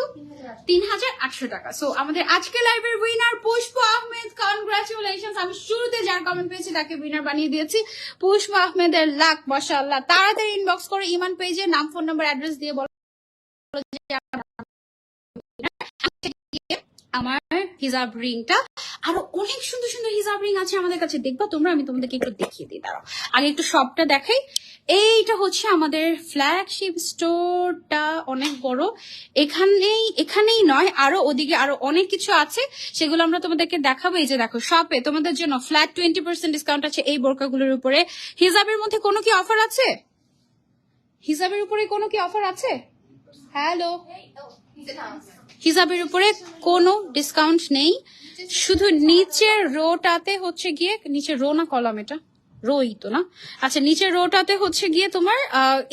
3800 টাকা। সো আমাদের আজকে লাইভের উইনার পুষ্পা আহমেদ, কনগ্রাচুলেশনস। আমি শুরুতে যার কমেন্ট পেয়েছি তাকে উইনার বানিয়ে দিয়েছি। পুষ্পা আহমেদের লাখ মাশাআল্লাহ। তাড়াতাড়ি ইনবক্স করে ইমান পেজে নাম, ফোন নাম্বার, অ্যাড্রেস দিয়ে বলো আমার হিজাব রিংটা। আরো অনেক সুন্দর সুন্দর হিজাব রিং আছে আমাদের কাছে, দেখবা তোমরা? আমি তোমাদেরকে একটু দেখিয়ে দিই, দাঁড়াও আগে একটু সবটা দেখাই। এইটা হচ্ছে আমাদের ফ্ল্যাগশিপ স্টোরটা, অনেক বড়। এখানেই নয়, আরো ওদিকে আরো অনেক কিছু আছে, সেগুলো আমরা তোমাদেরকে দেখাবো। এই যে দেখো, শপে তোমাদের জন্য ফ্ল্যাট 20% ডিসকাউন্ট আছে এই বোরকাগুলোর উপরে। হিজাবের মধ্যে কোনো কি অফার আছে? হিজাবের উপরে কোনো কি অফার আছে? হ্যালো, হিজাবের উপরে কোনো ডিসকাউন্ট নেই, শুধু নিচের রোটাতে হচ্ছে গিয়ে, নিচের রো না কলাম, এটা রোই তো না, আচ্ছা নিচের রোটাতে হচ্ছে গিয়ে তোমার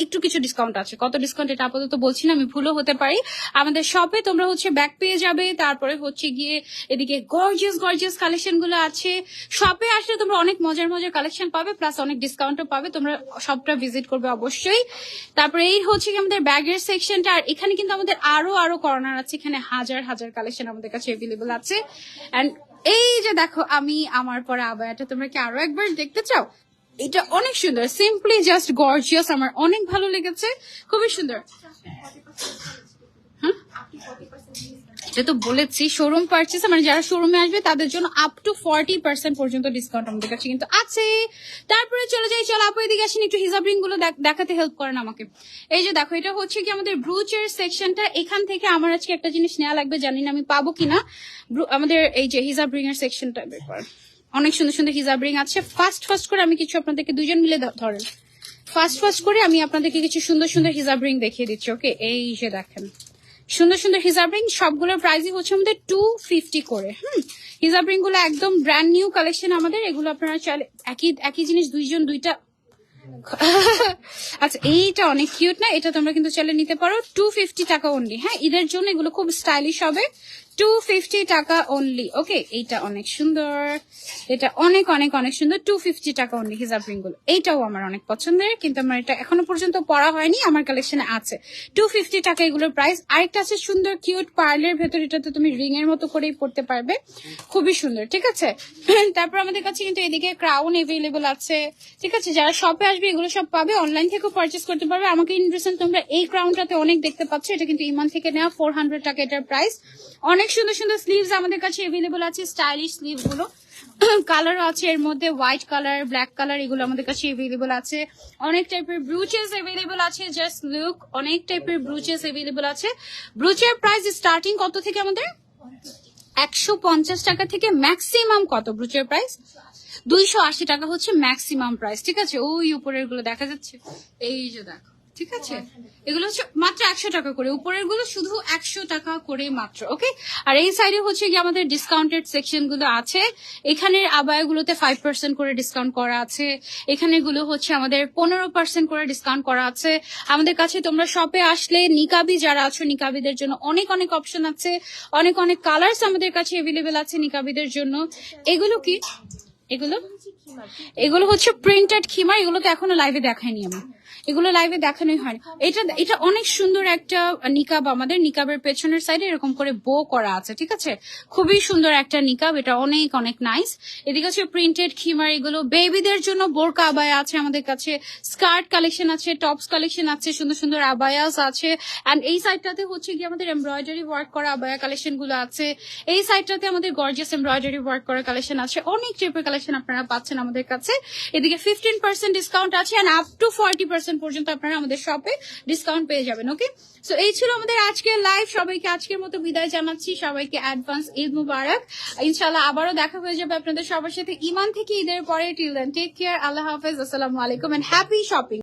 একটু কিছু ডিসকাউন্ট আছে। কত ডিসকাউন্ট এটা আপাতত বলছি না, আমি ভুলও হতে পারি। আমাদের শপে তোমরা হচ্ছে ব্যাগ পেয়ে যাবে, তারপরে হচ্ছে গিয়ে এদিকে গর্জিয়াস কালেকশন গুলো আছে। শপে আসলে তোমরা অনেক মজার কালেকশন পাবে, প্লাস অনেক ডিসকাউন্টও পাবে। তোমরা শপটা ভিজিট করবে অবশ্যই। তারপরে এই হচ্ছে কি আমাদের ব্যাগের সেকশনটা, আর এখানে কিন্তু আমাদের আরো কর্নার আছে, এখানে হাজার কালেকশন আমাদের কাছে অ্যাভেলেবল আছে। এন্ড এই যে দেখো, আমি আমার পরে আবায়াটা তোমরা কি আরো একবার দেখতে চাও? এটা অনেক সুন্দর, সিম্পলি জাস্ট গর্জিয়াস, আমার অনেক ভালো লেগেছে, খুবই সুন্দর। এটা তো বলেছি শোরুম পারচেস, মানে যারা শোরুমে আসবে তাদের জন্য আপ টু 40% পর্যন্ত ডিসকাউন্ট আমাদের কাছে কিন্তু আছে। তারপরে চলো আপু এদিকে আসেন, একটু হিজাব রিং গুলো দেখাতে হেল্প করেন আমাকে। এই যে দেখো, এটা হচ্ছে কি আমাদের ব্রুচের সেকশনটা। এখান থেকে আমার আজকে একটা জিনিস নেওয়া লাগবে, জানি না আমি পাবো কিনা। আমাদের এই যে হিজাব রিং এর সেকশনটা বের করেন, অনেক সুন্দর হিজাব রিং আছে। ফার্স্ট করে আমি কিছু আপনাদেরকে, দুজন মিলে ধরেন, ফার্স্ট করে আমি আপনাদেরকে কিছু সুন্দর হিজাব রিং দেখিয়ে দিচ্ছি। ওকে, এই যে দেখেন সুন্দর হিজাব রিং, সবগুলোর প্রাইসই হচ্ছে আমাদের 250 করে। হিজাব রিং গুলো একদম ব্র্যান্ড নিউ কালেকশন আমাদের, এগুলো আপনারা চাইলে একই জিনিস দুইটা আচ্ছা, এইটা অনেক কিউট না, এটা তোমরা কিন্তু চাইলে নিতে পারো। 250 টাকা অনলি, হ্যাঁ। ঈদের জন্য এগুলো খুব স্টাইলিশ হবে, 250 টাকা অনলি। ওকে, এইটা অনেক সুন্দর, এটা অনেক সুন্দর, 250 টাকা অনলি হিজাব রিং গুলো। এইটাও আমার অনেক পছন্দের, কিন্তু আমার এটা এখনো পর্যন্ত পরা হয়নি, আমার কালেকশনে আছে। 250 টাকা এগুলোর প্রাইস। আরেকটা আছে সুন্দর কিউট পার্লের ভেতর, এটাতে তুমি রিং এর মতো করেই পড়তে পারবে, খুবই সুন্দর, ঠিক আছে। তারপর আমাদের কাছে কিন্তু এদিকে ক্রাউন এভেলেবল আছে, ঠিক আছে। যারা শপে আসবে এগুলো সব পাবে, অনলাইন থেকেও পারচেস করতে পারবে। আমাকে ইনভিটেশন তোমরা এই ক্রাউনটাতে অনেক দেখতে পাচ্ছ, এটা কিন্তু ইমান থেকে নেওয়া, 400 টাকা এটার প্রাইস। অনেক সুন্দর স্লিভস আমাদের কাছে এভেলেবল আছে, স্টাইলিশ স্লিভ গুলো, কালারও আছে এর মধ্যে, হোয়াইট কালার, ব্ল্যাক কালার, এগুলো আমাদের কাছে এভেলেবল আছে। অনেক টাইপের ব্রুচেস এভেলেবল আছে, জাস্ট লুক, অনেক টাইপের ব্রুচেস এভেলেবল আছে। ব্রুচের প্রাইস স্টার্টিং কত থেকে আমাদের? 150 টাকা থেকে ম্যাক্সিমাম কত ব্রুচের প্রাইস? 280 টাকা হচ্ছে ম্যাক্সিমাম প্রাইস, ঠিক আছে। ওই উপরের গুলো দেখা যাচ্ছে, এই যে দেখো, ঠিক আছে, এগুলো হচ্ছে মাত্র 100 টাকা করে, উপরের গুলো শুধু 100 টাকা করে মাত্র। ওকে, আর এই সাইডে হচ্ছে কি আমাদের ডিসকাউন্টেড সেকশন গুলো আছে। এখানের আবায়াগুলোতে 5% করে ডিসকাউন্ট করা আছে, এখানে গুলো হচ্ছে আমাদের 15% করে ডিসকাউন্ট করা আছে। আমাদের কাছে তোমরা শপে আসলে নিকাবি যারা আছো, নিকাবিদের জন্য অনেক অনেক অপশন আছে, অনেক অনেক কালার্স আমাদের কাছে এভেলেবেল আছে নিকাবিদের জন্য। এগুলো কি, এগুলো হচ্ছে প্রিন্টেড খিমা, এগুলো তো এখনো লাইভে দেখাইনি আমি, এগুলো লাইভে দেখানোই হয়নি। এটা অনেক সুন্দর একটা নিকাব, আমাদের নিকাবের পেছনের সাইডে এরকম করে বো করা আছে, ঠিক আছে, খুবই সুন্দর একটা নিকাব, এটা অনেক অনেক নাইস। এদিকে হচ্ছে প্রিন্টেড খিমার, এগুলো বেবিদের জন্য বোরকা আবায়া আছে আমাদের কাছে, স্কার্ট কালেকশন আছে, টপস কালেকশন আছে, সুন্দর সুন্দর আবায়াস আছে। অ্যান্ড এই সাইডটাতে হচ্ছে কি আমাদের এমব্রয়ডারি ওয়ার্ক করা আবায়া কালেকশন গুলো আছে, এই সাইডটাতে আমাদের গর্জিয়াস এমব্রয়ডারি ওয়ার্ক করা কালেকশন আছে, অনেক টাইপের কালেকশন আপনারা পাচ্ছেন আমাদের কাছে। এদিকে 15% ডিসকাউন্ট আছে, অ্যান্ড আপ টু 40% পর্যন্ত আপনারা আমাদের শপে ডিসকাউন্ট পেয়ে যাবেন। ওকে, সো এই ছিল আমাদের আজকের লাইভ। সবাইকে আজকের মতো বিদায় জানাচ্ছি, সবাইকে অ্যাডভান্স ঈদ মুবারক। ইনশাআল্লাহ আবারও দেখা হয়ে যাবে আপনাদের সবার সাথে ইমান থেকে ঈদের পরে। টিল দেন টেক কেয়ার, আল্লাহ হাফেজ, আসসালামু আলাইকুম, এন্ড হ্যাপি শপিং।